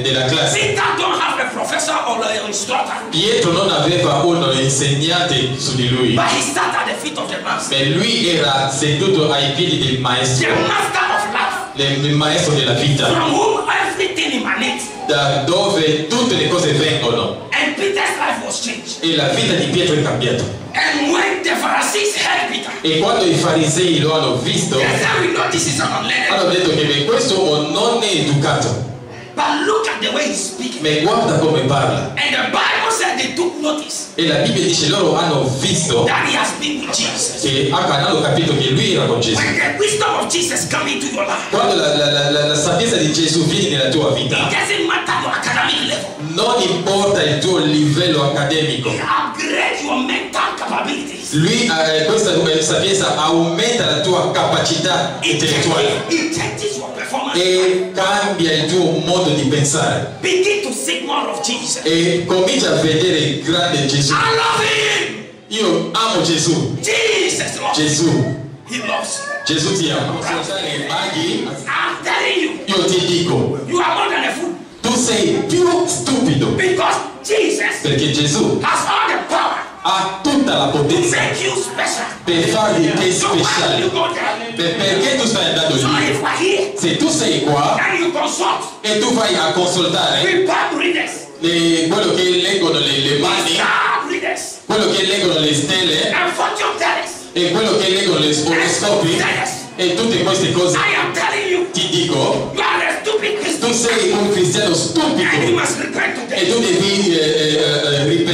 della classe, Peter don't have a professor or an instructor. Pietro non aveva un insegnante su di lui, But he sat at the feet of the master. ma lui era seduto ai piedi del The maestro, master of life, il maestro della vita, from whom everything emanates. da dove tutte le cose vengono, And Peter's life was changed. e la vita di Pietro è cambiata. And when the Pharisees heard Peter, E quando i farisei lo hanno visto, they said, we know this is an unlearned. hanno detto che questo uomo non è educato, But look at the way he's speaking. ma guarda come parla. And the Bible said they took notice E la Bibbia dice loro hanno visto that he has been with Jesus. che hanno capito che lui era con Gesù. When the wisdom of Jesus come into your life, Quando la sapienza di Gesù viene nella tua it vita, doesn't matter your academic level. non importa il tuo livello accademico, It upgrades your mental capabilities. lui, questa sapienza aumenta la tua capacità intellettuale It changes your performance. e cambia il tuo modo di pensare Begin to seek more of Jesus. e comincia a vedere il grande Gesù. I love him. Io amo Gesù. Jesus loves you. Gesù, He loves you. Gesù ti ama. Maghi, I'm telling you, io ti dico, you are more than a fool. tu sei più stupido Because Jesus perché Gesù has all the power ha tutta la to potenza make you special. per farti te So why will you speciale. go there? Perché tu stai andando So lì? if we're here Se tu sei qua and you consult e tu vai a consultare with Bible readers, quello che leggono le mani, star readers, quello che leggono le stelle and fortune tellers, e quello che leggono le oroscopi e tutte queste cose, I am telling you, ti dico, you are a stupid tu Christian sei un cristiano and you stupido must repent e today. tu devi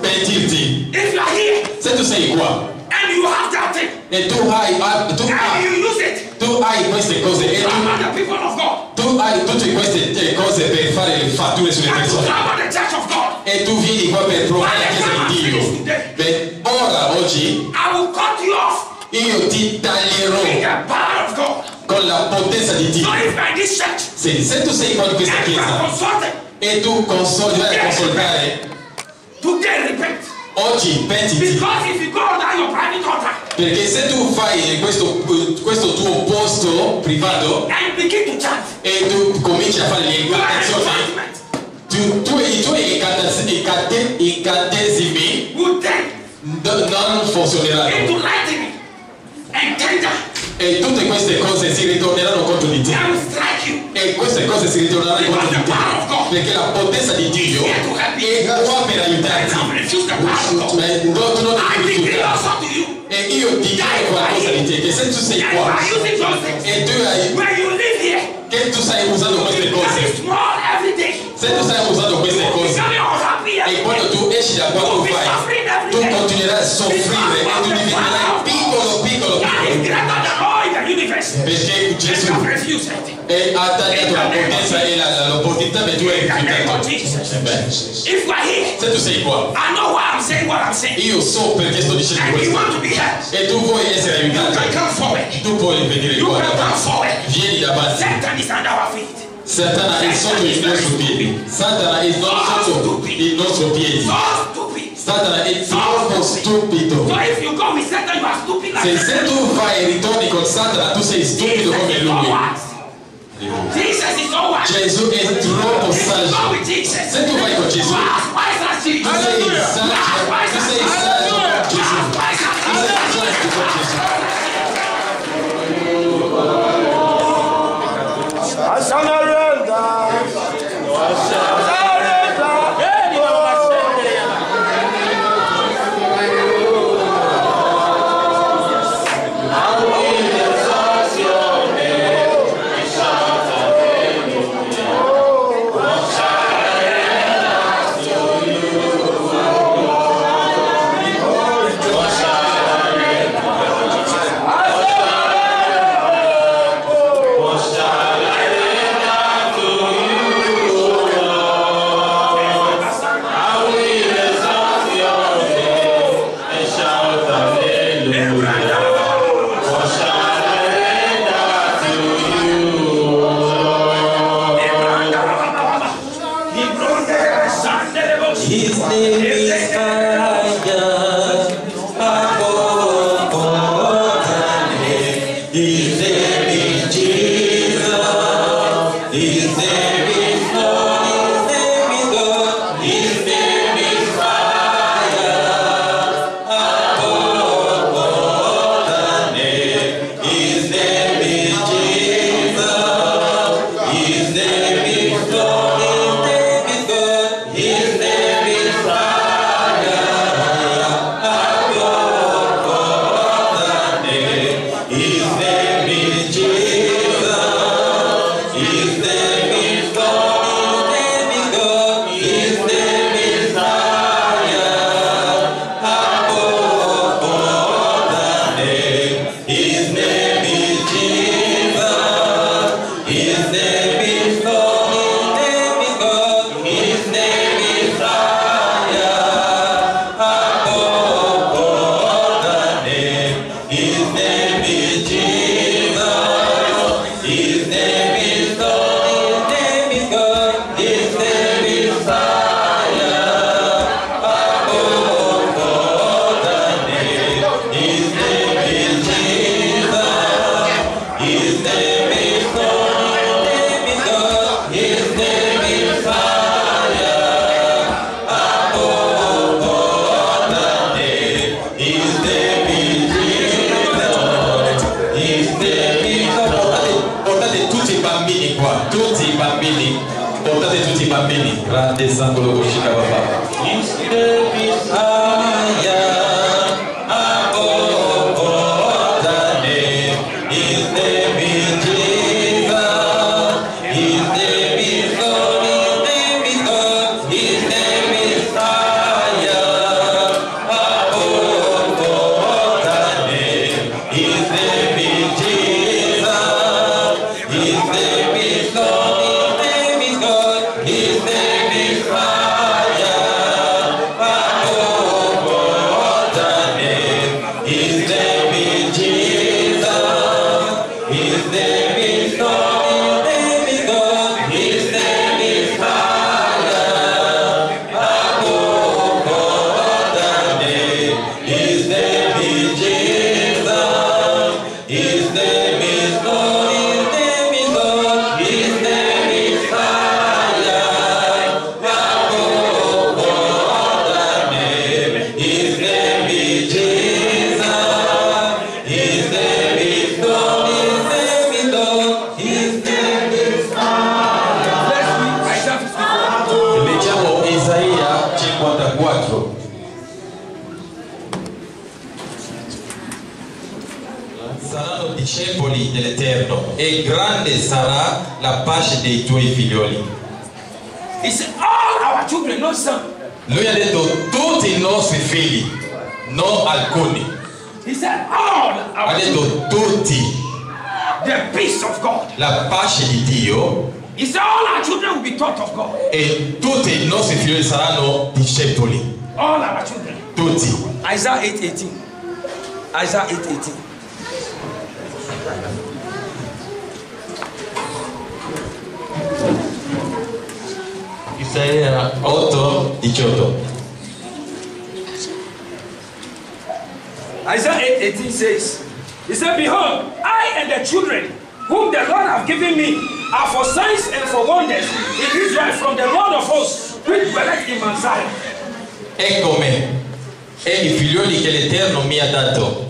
pentirti. If you are here Se tu sei qua and you have that thing e tu hai and you use it tu hai queste cose e from the people of God tu hai tutte queste cose per fare le fatture sulle and to persone come the church of God, e tu vieni qua per provare la chiesa di Dio. Beh, ora, oggi, I will cut you off io ti in taglierò the power of God. con la potenza di Dio. So if by this church Se tu sei qua in questa and you are chiesa consulted, e tu vai a consultare, today repent. oggi pentiti. Because if you go down your private altar Perché se tu fai questo tuo posto privato and begin to chant, e tu cominci a fare le you are a incantazioni, judgment. i tuoi incantesimi Would then non funzioneranno into lightning and tender e tutte queste cose si ritorneranno contro di te and will strike you e E queste cose si ritorneranno contro di te. Perché la potenza di Dio è qua per aiutarti. Tu non rifiutare. E io ti dico qualcosa di te, che se tu sei qua e tu che tu stai usando queste cose, se tu stai usando queste cose e quando tu esci da qua tu fai, tu continuerai a soffrire e tu diventerai piccolo. Perché Gesù ha tagliato la potenza e l'opportunità, ma tu hai rifiutato. Se tu sei qua, io so perché sto dicendo questo, e tu vuoi essere aiutato, tu puoi venire qua davanti, vieni davanti. Satana è sotto i nostri piedi. Satana è sotto i nostri piedi. Satana è troppo stupido. Se tu fai e ritorni con Satana, tu sei stupido come lui. Gesù è troppo saggio. Se tu vai con Gesù, tu sei saggio con Gesù. Tu sei saggio con Gesù. fuori dell'Eterno e grande sarà la pace dei tuoi figlioli. He said, all our children, not some. Lui ha detto tutti i nostri figli, non alcuni. He said, all Ha our detto children. tutti. The peace of God. La pace di Dio He said, all our children will be taught of God. e tutti i nostri figlioli saranno discepoli. All our children. Tutti. Isaiah 8:18. Isaiah 8:18. Isaia 8:18. Isaiah 8:18 says, he said, behold, I and the children whom the Lord have given me are for signs and for wonders in Israel from the Lord of hosts, which dwelleth in Mount Zion. Eccomi, e i figlioli che l'Eterno mi ha dato.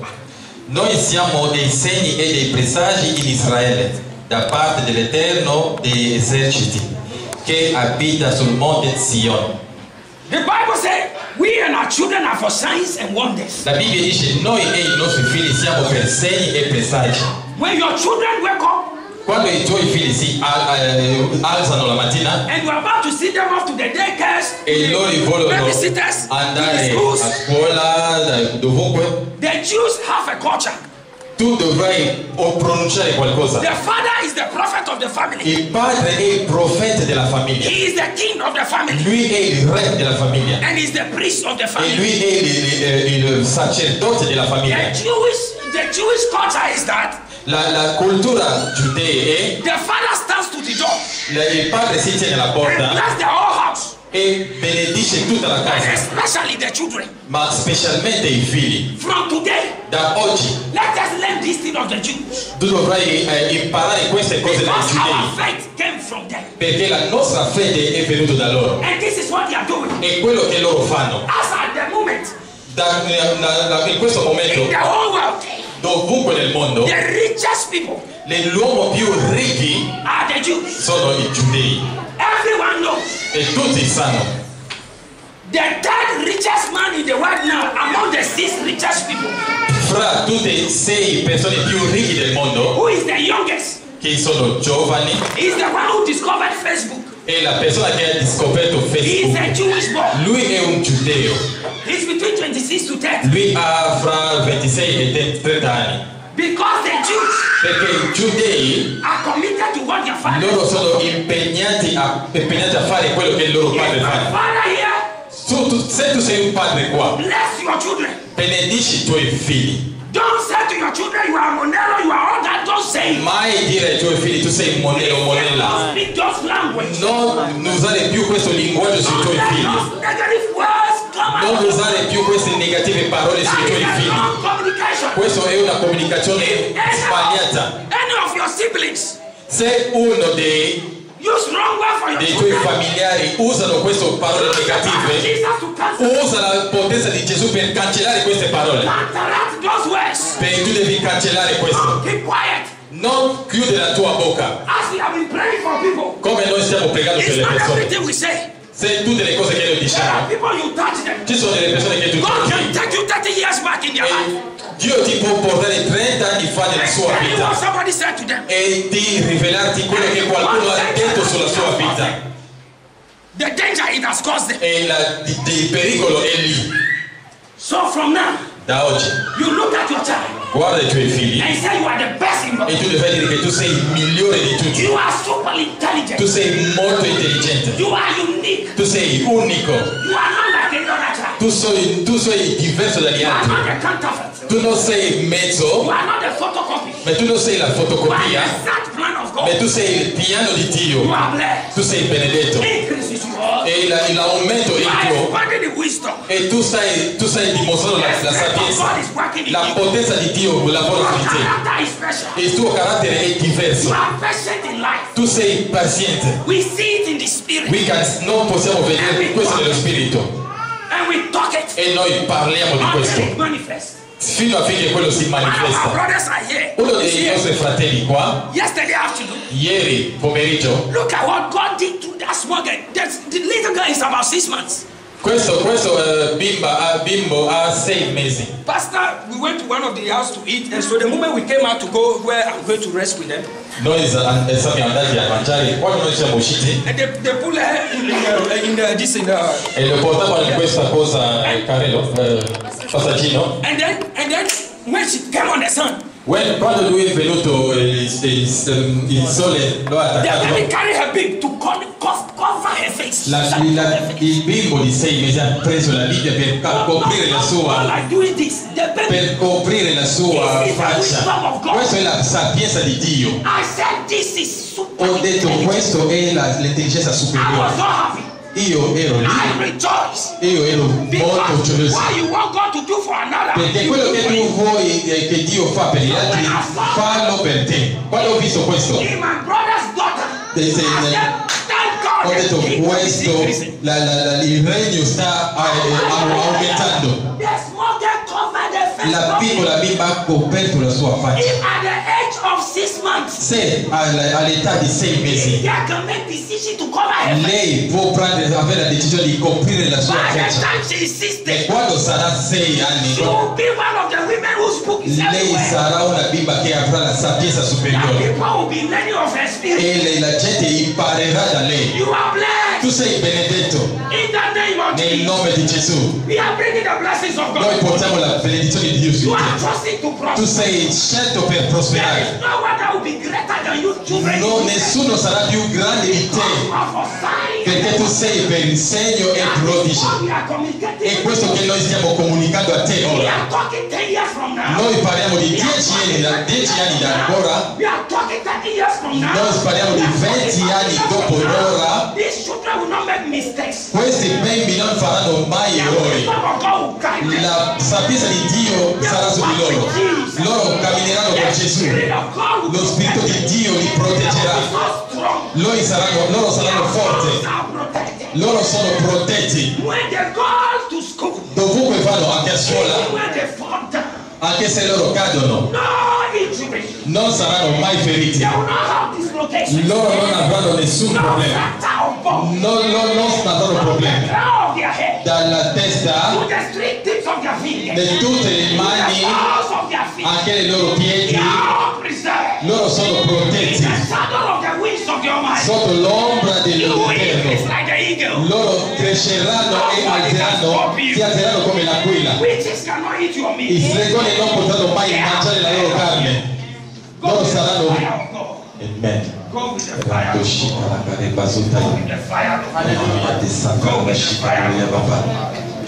Noi siamo dei segni e dei presagi in Israele, da parte dell'Eterno degli eserciti, che abita sul monte Sion. The Bible said, we and our children are for signs and wonders. La Bibbia dice, noi e i nostri figli siamo per segni e presagi. When your children wake up Quando i tuoi figli si alzano la mattina and you are about to send them off to the daycares, e loro vogliono babysitters, to the andare schools, a scuola, dovunque, the Jews have a culture. tu dovrai pronunciare qualcosa. The father is the prophet of the family. Il padre è il profeta della famiglia. He is the king of the family. Lui è il re della famiglia. And he's the priest of the E family. lui è il sacerdote della famiglia. The Jewish culture is that La cultura giudea è the father stands to the door il padre si tiene alla and porta bless the whole house, e benedice tutta la and casa, especially the children. ma specialmente i figli. From today, Da oggi let us learn this thing of the Jews. tu dovrai imparare queste cose dai Because our giudei, faith came from them. perché la nostra fede è venuta da loro. And this is what they are doing. E quello che loro fanno As at the moment, in questo in momento, the whole world, dovunque nel mondo, the richest people l'uomo più ricchi are the Jews. sono i giudei. Everyone knows. E tutti sanno, The third richest man in the world now, among the 6 richest people, fra tutte e 6 persone più ricche del mondo, who is the youngest, che sono giovani, is the one who discovered Facebook. è la persona che ha scoperto He is a Facebook. Jewish boy. Lui è un giudeo. He's between 26 to 30. Lui ha fra 26 e 30 anni. Because the Jews Perché i giudei, are committed to what their father loro does. sono impegnati a fare quello che il loro padre If my fa. father here, Se tu sei un padre qua, bless your children. benedici i tuoi figli. Don't say to your children, you are Monero, you are all that. Don't say it. Mai dire ai tuoi figli tu sei monello o monella. Don't speak those language. Non usare più questo linguaggio sui Don't tuoi let figli. those negative words come Non out. usare più queste negative parole That sui is tuoi a figli. wrong communication. Questa è una comunicazione sbagliata. Any of your siblings Se uno dei use wrong word for your tuoi children, familiari usano queste parole negative, Jesus to cancel. usa la potenza di Gesù per cancellare queste parole. Counteract those words. Tu devi cancellare questo. Keep quiet. Non chiudere la tua bocca. As we have been praying for people, Come noi stiamo pregando per it's le not persone. everything we say. Se tutte le cose che noi There are diciamo, people you touch them. ci sono delle persone che tu God tocchi. can take you 30 years back in their life. E Dio ti può portare 30 anni fa nella sua Tell you what vita somebody said to them. e di rivelarti quello che qualcuno ha detto sulla sua vita. The danger it has caused them. E il pericolo è lì. So from now, Da oggi, you look at your child guarda i tuoi figli and say you are the best in the e world. tu devi dire che tu sei il migliore di tutti. You are super Tu intelligent. sei molto intelligente. You are unique. Tu sei unico. You are not like any other child. Tu sei diverso dagli You are altri. not a counterfeit. Tu non sei You mezzo, are not a photocopy. ma tu non sei la You are fotocopia, the exact plan of ma God. tu sei il piano di You Dio. are blessed. Tu sei benedetto. Increase is yours. E l'aumento è You il are tuo. expanding the wisdom. E tu stai dimostrando la The strength of God sapienza. is working in La you. potenza di Dio lavora su Your di te. character is special. E il tuo carattere è You diverso. are patient in life. Tu sei paziente. We see it in the spirit Non possiamo vedere questo nello spirito. and we talk it E noi parliamo di until questo. it manifests. Fino affinché quello si One of our manifesta. brothers are here. Uno He's dei here. nostri fratelli qua, Yesterday afternoon, ieri pomeriggio, look at what God did to that small girl. The little girl is about 6 months. Questo bimbo ha 6 mesi. Pastor, we went to one of the house to eat, and so the moment we came out to go where I'm going to rest with them, Noi siamo andati a mangiare quando noi siamo usciti and they put her in the e lo portavano in questa cosa carrello passaggino. and then when she came on the sun, Quando lui è venuto il sole lo ha they attaccato. actually carry her babe to cover her face. Il bimbo di 6 mesi ha preso la Bibbia per coprire la sua Like doing this, the baby. per coprire la sua faccia. Questa è la sapienza di Dio. I said this is super. Ho detto questo è l'intelligenza I was superiore. so happy. Io ero lì, I rejoice. io ero molto Because gioioso. what you want God to do for another. Perché quello che tu vuoi che Dio fa per gli altri, fallo per te. Quando ho visto questo, In my brother's daughter. They say, I said, thank God. ho detto the kingdom is questo, increasing. il regno sta aumentando. The small girl covered the face. La piccola bimba ha coperto la sua faccia. If at the age of 6 months, Se all'età di 6 the mesi girl can make decision to cover her face. lei può avere la decisione di coprire la sua By the faccia, time she is 60, e quando sarà 6 she anni will be one of the women whose book is lei everywhere. sarà una bimba che avrà la sapienza And superiore people will be learning of her spirit. e la gente imparerà da lei. You are blessed. Tu sei benedetto In the name of nel Jesus. nome di Gesù. We are bringing the blessings of Noi God. portiamo la benedizione di Dio su You te. are trusting to Tu prosper. sei scelto per There prosperare. is no one that will be greater than you. Children. Nessuno sarà più grande di te For signs. perché tu sei per il segno e prodigi. What we are communicating. È questo che noi stiamo comunicando a te We ora. are talking 10 years from now. Noi parliamo di 10 anni da ora. We are talking 30 years from now. Noi parliamo di 20 anni dopo l'ora. These children will not make mistakes. Questi bimbi non faranno mai The errori. wisdom of God will guide them. La sapienza di Dio sarà su di loro. Loro cammineranno con The Gesù. Spirit of God will Lo Spirito di Dio li They will proteggerà. be so strong. Loro saranno forti. They are protected. Loro sono protetti. When they go to school, Dovunque vanno, anche a scuola, when they fall down, anche se loro cadono, no injury. non saranno mai feriti. They will not have dislocation. Loro non avranno nessun No problema. fracture of bone. Non avranno problemi. Crown of their head. Dalla testa, To the three tips of their fingers. di tutte le To the mani, soles of their feet. anche i loro They piedi, are all preserved. loro sono In protetti. the shadow of the wings of the Almighty. Sotto l'ombra You will increase dell'Eterno. like the eagle. Loro cresceranno e si alzeranno come l'aquila. Witches cannot eat your I meat. stregoni non potranno mai mangiare la loro carne. Go Loro with the saranno. fire of God. Amen. Go with the fire of God. Shika la careba Go sottai. with the fire of God. Amate santa la shika la baba.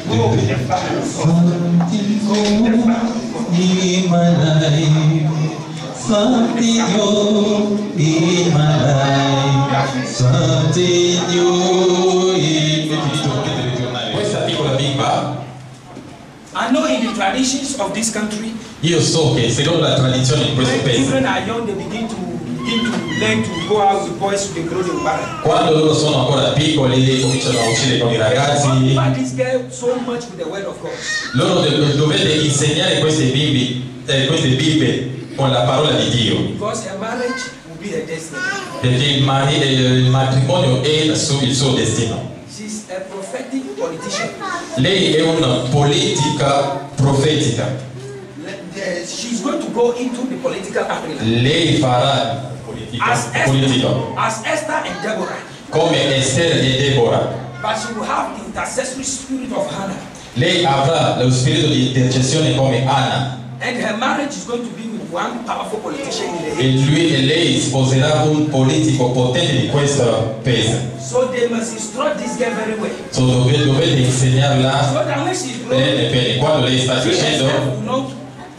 Go with the fire of God. Go with the fire of God. In my life, something new in my life, something new in questa piccola bimba. I know in the traditions of this country, Io so che secondo la tradizione in questo when paese, children are young, they begin to learn to go out with boys to grow the barren. quando loro sono ancora piccoli cominciano a uscire con i ragazzi. Occupy this girl so much with the word of God. Loro dovete insegnare queste bimbe con la parola di Dio, Because her marriage will be her destiny. perché il matrimonio è il suo destino. She's a prophetic politician. Lei è una politica profetica. She's going to go into the political arena. Lei farà politica As Esther and Deborah. come Esther e Deborah. But she will have the intercessory spirit of Hannah. Lei avrà lo spirito di intercessione come Anna, And her marriage is going to be with one powerful politician in the e age. lei sposerà un politico potente di questo paese. So they must instruct this girl very well. So dovete insegnarla So that when she's growing, bene, quando lei sta she herself crescendo, will not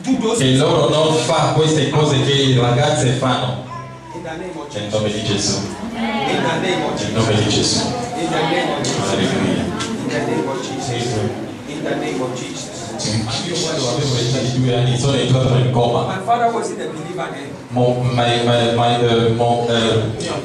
do those che things. loro non fa queste cose che le ragazze fanno. In the name of Nel Jesus. nome di Gesù. In the name of Nel Jesus. nome di Gesù. In the name of Jesus. Alleluia. In the name of Jesus. In the name of Jesus. Io quando avevo l'età di 2 anni sono entrato nel coma. My father wasn't a believer then.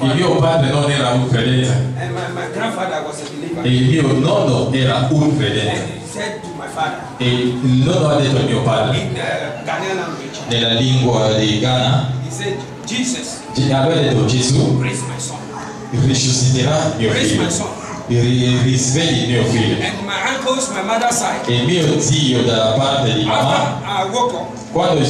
Il mio padre non era un credente And my grandfather was a believer. e il mio nonno era un credente. And he said to my father, E il nonno ha detto al mio padre, in Ghanaian language, nella lingua di Ghana, he said, Jesus, aveva detto Gesù raise my son. risusciterà mio Raise figlio. my son. risvegli il mio figlio. And my uncles, my mother's side. E il mio zio dalla parte di mamma, After I woke up, quando mi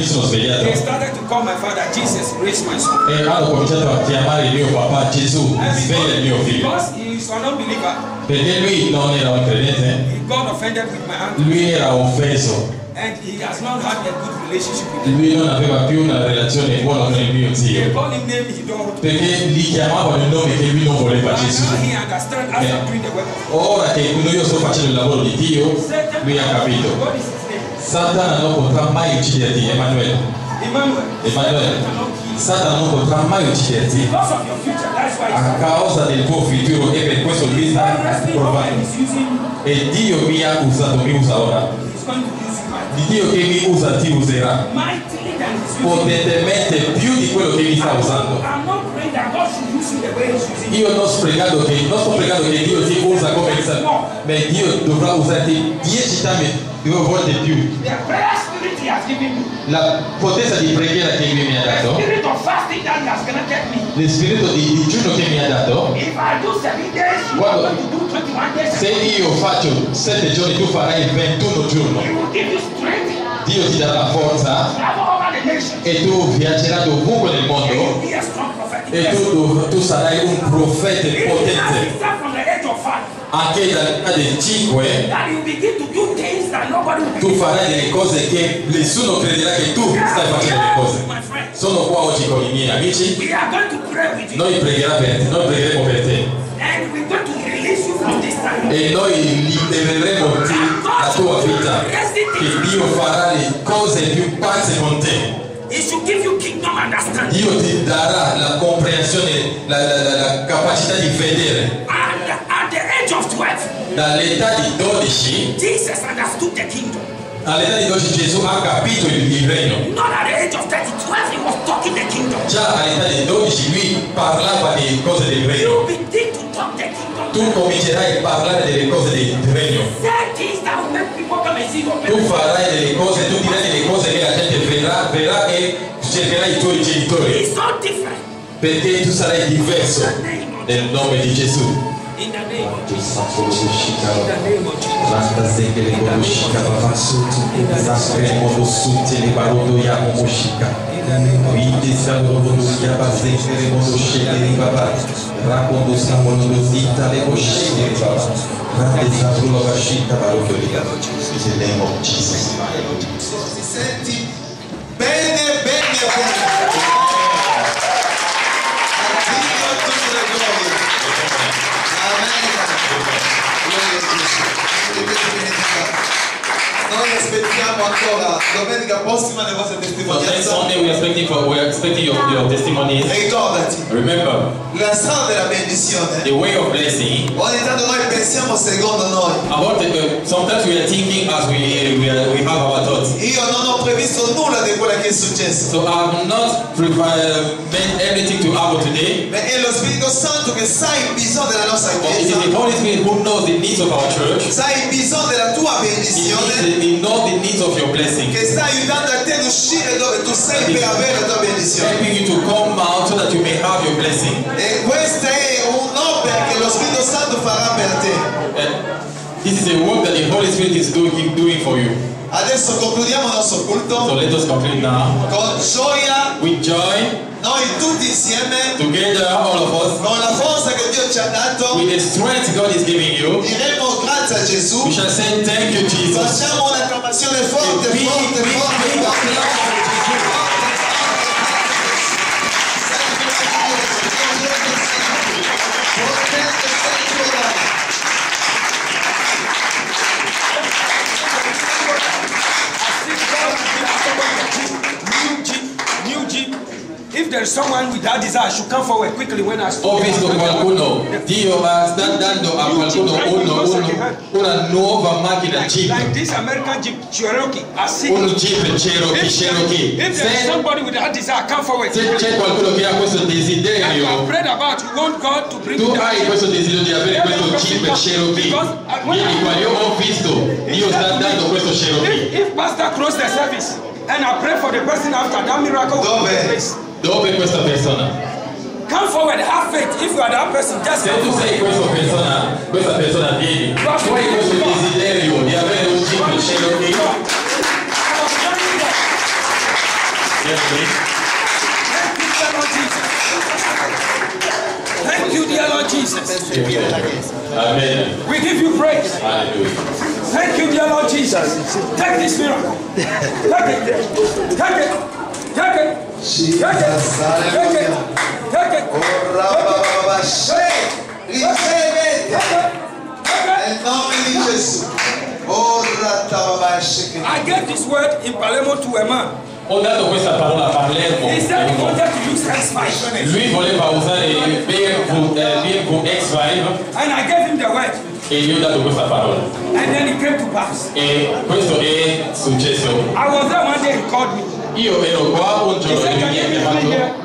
sono svegliato, they started to call my father, Jesus, raise my son. e hanno cominciato a chiamare il mio papà Gesù, And sveglia il mio figlio. because he is an unbeliever, Perché lui non era un credente, he got offended with my uncle. lui era offeso, And he has not had a good relationship with him. lui non aveva più una relazione buona con il mio They zio, call him name he don't want to. perché gli chiamavano il nome che lui non voleva But Gesù. now he understands as I'm doing the work of God. Ora che io sto facendo il lavoro di Dio, lui ha capito. What is his name? Satana non potrà mai ucciderti, Emanuele. Emmanuel. Emanuele, Satana non potrà mai ucciderti Because of your future, that's why a causa del tuo futuro e per questo lui sta provando. he's using, E Dio mi ha usato, mi usa ora. he's going to use you Il Dio che mi usa ti userà mightily than he's using. potentemente più di quello che mi sta usando. I'm not praying that God should use you the way he's using you. Io non sto pregando che Dio ti usa come sta, ma Dio dovrà usarti 2 volte più. The prayer spirit he has given me, La potenza di preghiera che lui mi ha the dato, spirit of fasting that he has granted me. lo spirito di digiuno che mi ha dato, If I do 7 days, you are going to do 21 days. se io faccio 7 giorni, tu farai il 21 giorno. He will give you strength. Dio ti darà forza Travel over the nation. e tu viaggerai dovunque nel You will mondo be a strong prophetic e person. tu sarai un profeta Even as potente. he start from the age of 5, Anche dall'età del 5 that you begin to do things that nobody will tu believe. farai delle cose che nessuno crederà che tu stai facendo le cose. My friends, Sono qua oggi con i miei amici, we are going to pray with you. noi pregheremo per te And we're going to release you from this time. e noi libereremo la tua vita, che Dio farà le cose più pazze con te. He should give you kingdom understanding. Dio ti darà la comprensione, la capacità di vedere. And at the age of 12, Dall'età di 12, Jesus understood the kingdom. all'età di 12 Gesù ha capito il regno. Not at the age of 30, 12, he was talking the kingdom. Già all'età di 12 lui parlava di cose del regno. You begin to talk the kingdom. Tu comincerai a parlare delle cose del regno. Say things that will make people come and see your Tu farai delle cose, tu dirai delle cose che la gente verrà e cercherai i tuoi genitori. It's so different. Perché tu sarai diverso nel nome di Gesù. In the name of Jesus. In the name of Jesus. Senti bene, bene, bene. Addio a tutte le glorie. Amen. Gloria a Dio. Noi aspettiamo ancora domenica prossima le vostre So next testimonianze. Sunday we're expecting your testimonies. E ricordati, Remember, la strada della benedizione, the way of blessing. ogni tanto noi pensiamo secondo noi. Sometimes we are thinking as we have our thoughts. Io non ho previsto nulla di quello che è successo. So I have not meant everything to happen today. Ma è lo Spirito Santo che sa il bisogno della nostra But it is chiesa, the Holy Spirit who knows the needs of our church. sa il bisogno della tua benedizione, He knows the needs of your blessing. che sta aiutando a te ad uscire dove tu sei per avere la tua benedizione. Helping you to come out so that you may have your blessing. E questa è un'opera che lo Spirito Santo farà per te. This is a work that the Holy Spirit is doing for you. Adesso concludiamo il nostro So culto let us conclude now. con gioia, With joy, noi tutti insieme, together, all of us, con la forza che Dio ci ha dato, with the strength God is giving you, diremo grazie a Gesù. we shall say thank you, Jesus. Facciamo un'acclamazione forte, Big, forte, big, forte, big forte. applause for Jesus. New Jeep. If there is someone with that desire, should come forward quickly when I speak. Ho visto qualcuno, Dio sta dando a qualcuno una nuova macchina Jeep, Like this American Jeep Cherokee. I see. un Jeep Cherokee. If there is somebody with that desire, come forward. Se c'è qualcuno che ha questo That you have desiderio, prayed about, you want God to bring tu you hai down. questo desiderio di avere questo Jeep Cherokee, vieni qua, io ho visto, Dio sta dando questo Cherokee. If pastor close the service and I pray for the person after, that miracle will take place. Dove è questa persona? Come forward, have faith. If you are that person, just Se come tu forward. sei questa persona vieni, tu hai questo desiderio di avere un tipo di cielo che Thank you, dear Lord Jesus. Amen. We give you praise. Hallelujah. Thank you, dear Lord Jesus. Take this miracle. Take it. Take it. Take it. Take it. Take it. Take it. Nel nome di Gesù. I gave this word in Palermo to a man. Ho dato questa parola a Palermo. He said he wanted to use X5. Lui voleva usare il BMW X5 And I gave him the word. e gli ho dato questa parola. And then it came to pass. E questo è successo. I was there one day, he called me. Io ero qua un He giorno said, e lui can mi ha you meet me chiamato. here?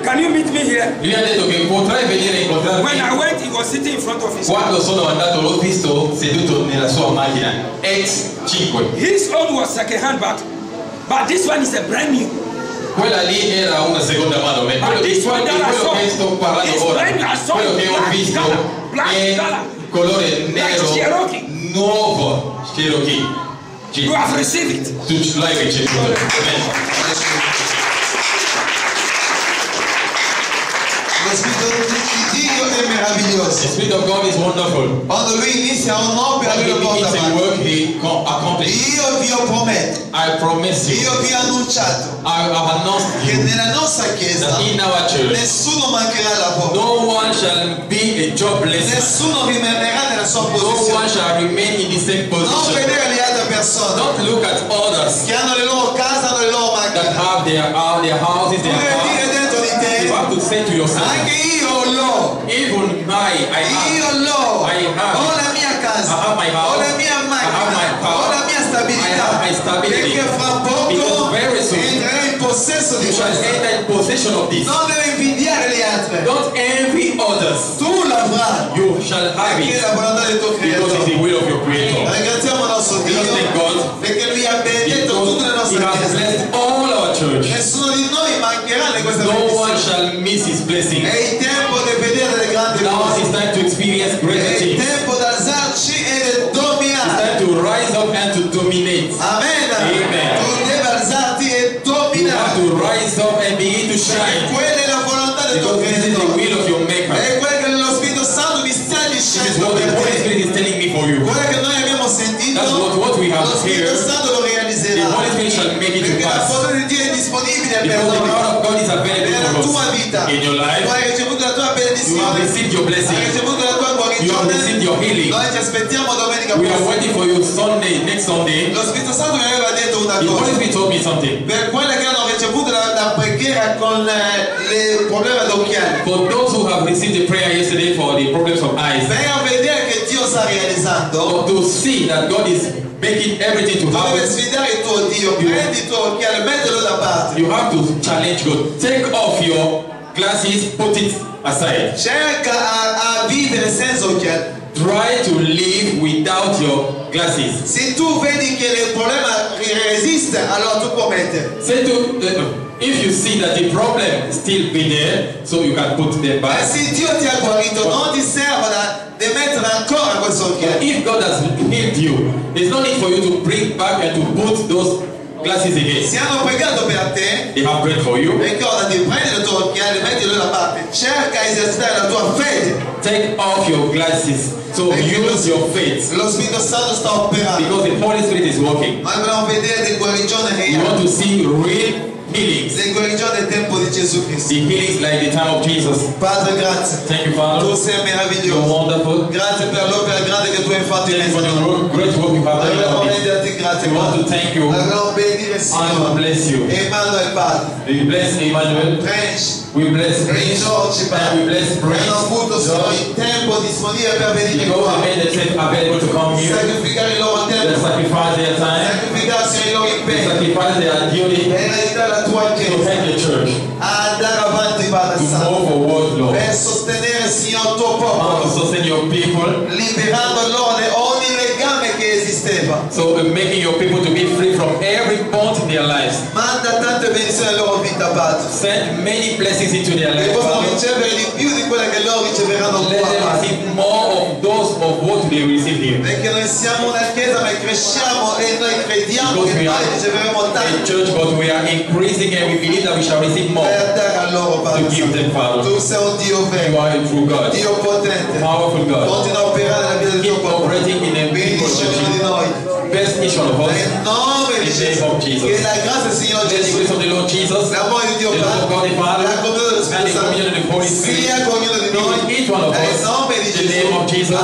Can you meet me here? Lui ha detto che potrai venire a incontrarmi. When I went, he was sitting in front of his car. Quando sono andato l'ho visto seduto nella sua macchina X5. His own was second-hand, but this one is a brand new. Quella lì era una seconda mano, ma quello che sto parlando ora, quello che ho visto è colore nero nuovo Cherokee. You have received it. Tu l'hai ricevuto. Amen. Lo Spirito di Dio è meraviglioso. The Spirit of God is wonderful. Quando lui inizia un'opera, When lui lo he porta begins a avanti. work, he accomplishes. Io vi ho prometto, I promise you, io vi ho annunciato I have announced che you nella nostra chiesa that in our church, nessuno mancherà al lavoro, no one shall be a jobless. nessuno rimarrà nella sua No one posizione. shall remain in the same Non position. vedere le altre persone Don't look at others che hanno le loro case, hanno le loro that macchine. have their houses, Tu their devi cars. dire dentro di You te, have to say to yourself, anche io l'ho, even I io have. l'ho, I have. ho la mia casa, I have my house. ho la mia I have my macchina, power. ho la mia I stabilità, have my stability. perché fra Because poco very soon entrerai in possesso di you shall questo. enter in possession of this. Non devi invidiare gli altri, Don't envy others. tu l'avrai, You shall have perché è it la volontà del tuo because it's creatore. the will of your Creator. Ringraziamo il nostro Dio Because thank God, perché lui ha benedetto tutte le because He nostre has chiese. blessed all our church. Nessuno di noi mancherà di questa No one benedizione. shall miss His blessing. È il tempo di vedere le grandi Now cose. it's time to experience great È il things. tempo di alzarci e di It's dominare. time to rise up and to dominate. Amen. Amen. Tu devi alzarti e You have dominare. to rise up and begin to Perché shine. quella è la volontà del tuo Because this is the creatore. will of your Maker. È quello che lo Spirito Santo mi sta This is dicendo what the per Holy te. Spirit is telling me for you. Quello che noi abbiamo sentito, That's what we have lo Spirito here. Santo lo realizzerà. The Holy Spirit shall make it to Perché la pass. parola di Dio è disponibile per Because the noi. power of God is available Nella for tua us. vita. In your Tu life, hai ricevuto la tua you have benedizione. received your Hai blessing. ricevuto la tua You have guarigione. received your healing. Noi ti aspettiamo domenica We are prossima. waiting for you next Sunday. Lo Spirito Santo mi aveva detto una The Holy cosa. Spirit told me something. Per quelle che hanno ricevuto la preghiera con le problemi d'occhiali, For those who have received the prayer yesterday for the problems of eyes, vai a vedere che Dio sta realizzando. to see that God is making everything to Tu devi happen, sfidare il tuo Dio, prendi il tuo occhiale, mettilo da parte. you have to challenge God. Take off your glasses, put it aside. Cerca a vivere senza occhiali. Try to live without your glasses. Se tu vedi che il problema resiste, allora tu puoi mettere. Say to if you see that the problem still be there, so you can put them Ma back. se Dio ti ha guarito, non ti serve di mettere ancora questo occhiale. If God has healed you, there's no need for you to bring back and to put those glasses again. Se hanno pregato per te, They have prayed for you. ricordati, prendi il tuo occhiale, mettilo da parte. Cerca di esercitare la tua fede. Take off your glasses. So use your faith. Lo Spirito Santo sta operando. Because the Holy Spirit is working. Noi dobbiamo vedere di guarigione You want reale. to see real healings. Di guarigione del tempo di Gesù Cristo. The healings like the time of Jesus. Padre, grazie. Thank you, Tu Father. sei You're meraviglioso. wonderful. Grazie per l'opera grande che tu hai fatto in Thank you for mezzo a noi. the great work you have done in Dobbiamo our midst. renderti grazie, We want to Padre. thank you. Dobbiamo benedire il And we Signore. bless you. Emmanuel, Padre. We bless Emmanuel. Prenci. We bless Prince. Risorgi, And Padre. we bless Hanno Prince. avuto solo il tempo disponibile per venire Because qua. they made themselves available to come here. Sacrificare il loro They tempo. sacrifice their time. Sacrificarsi ai loro They impegni. sacrifice their duty Per aiutare la tua to Chiesa help the church a andare avanti, Padre to Santo. move forward, Lord. Per sostenere, Signore, il tuo And to popolo. sustain your people. Liberando loro ogni legame che esisteva. So making your people to be free from every bondage their lives. Manda tante benedizioni alla loro vita, Padre. Send many blessings into their Che lives. possano Father. ricevere di più di quelle che loro riceveranno Let qua, them Padre. receive more of those of what they receive here. Perché noi siamo una chiesa, ma cresciamo e noi crediamo Because che we noi are riceveremo a tanto church, but we are increasing and we believe that we shall receive more per dare a loro, Padre. to give them, Father. Tu sei un Dio You vero, are a true God, Dio potente. powerful God. Continua a operare nella vita del tuo Keep popolo. operating in the people of Benedici ognuno di Jesus. noi. Best mission of us. Nel nome di In the Gesù. name of Jesus. Che la grazia del Signore Let the Gesù, grace of the Lord Jesus, l'amore di Dio the love of God the Father, la comunione dello and the Spirito communion of the Holy Santo Spirit sia con ognuno di be noi. with each one of Nel us. nome di In the Gesù. name of Jesus.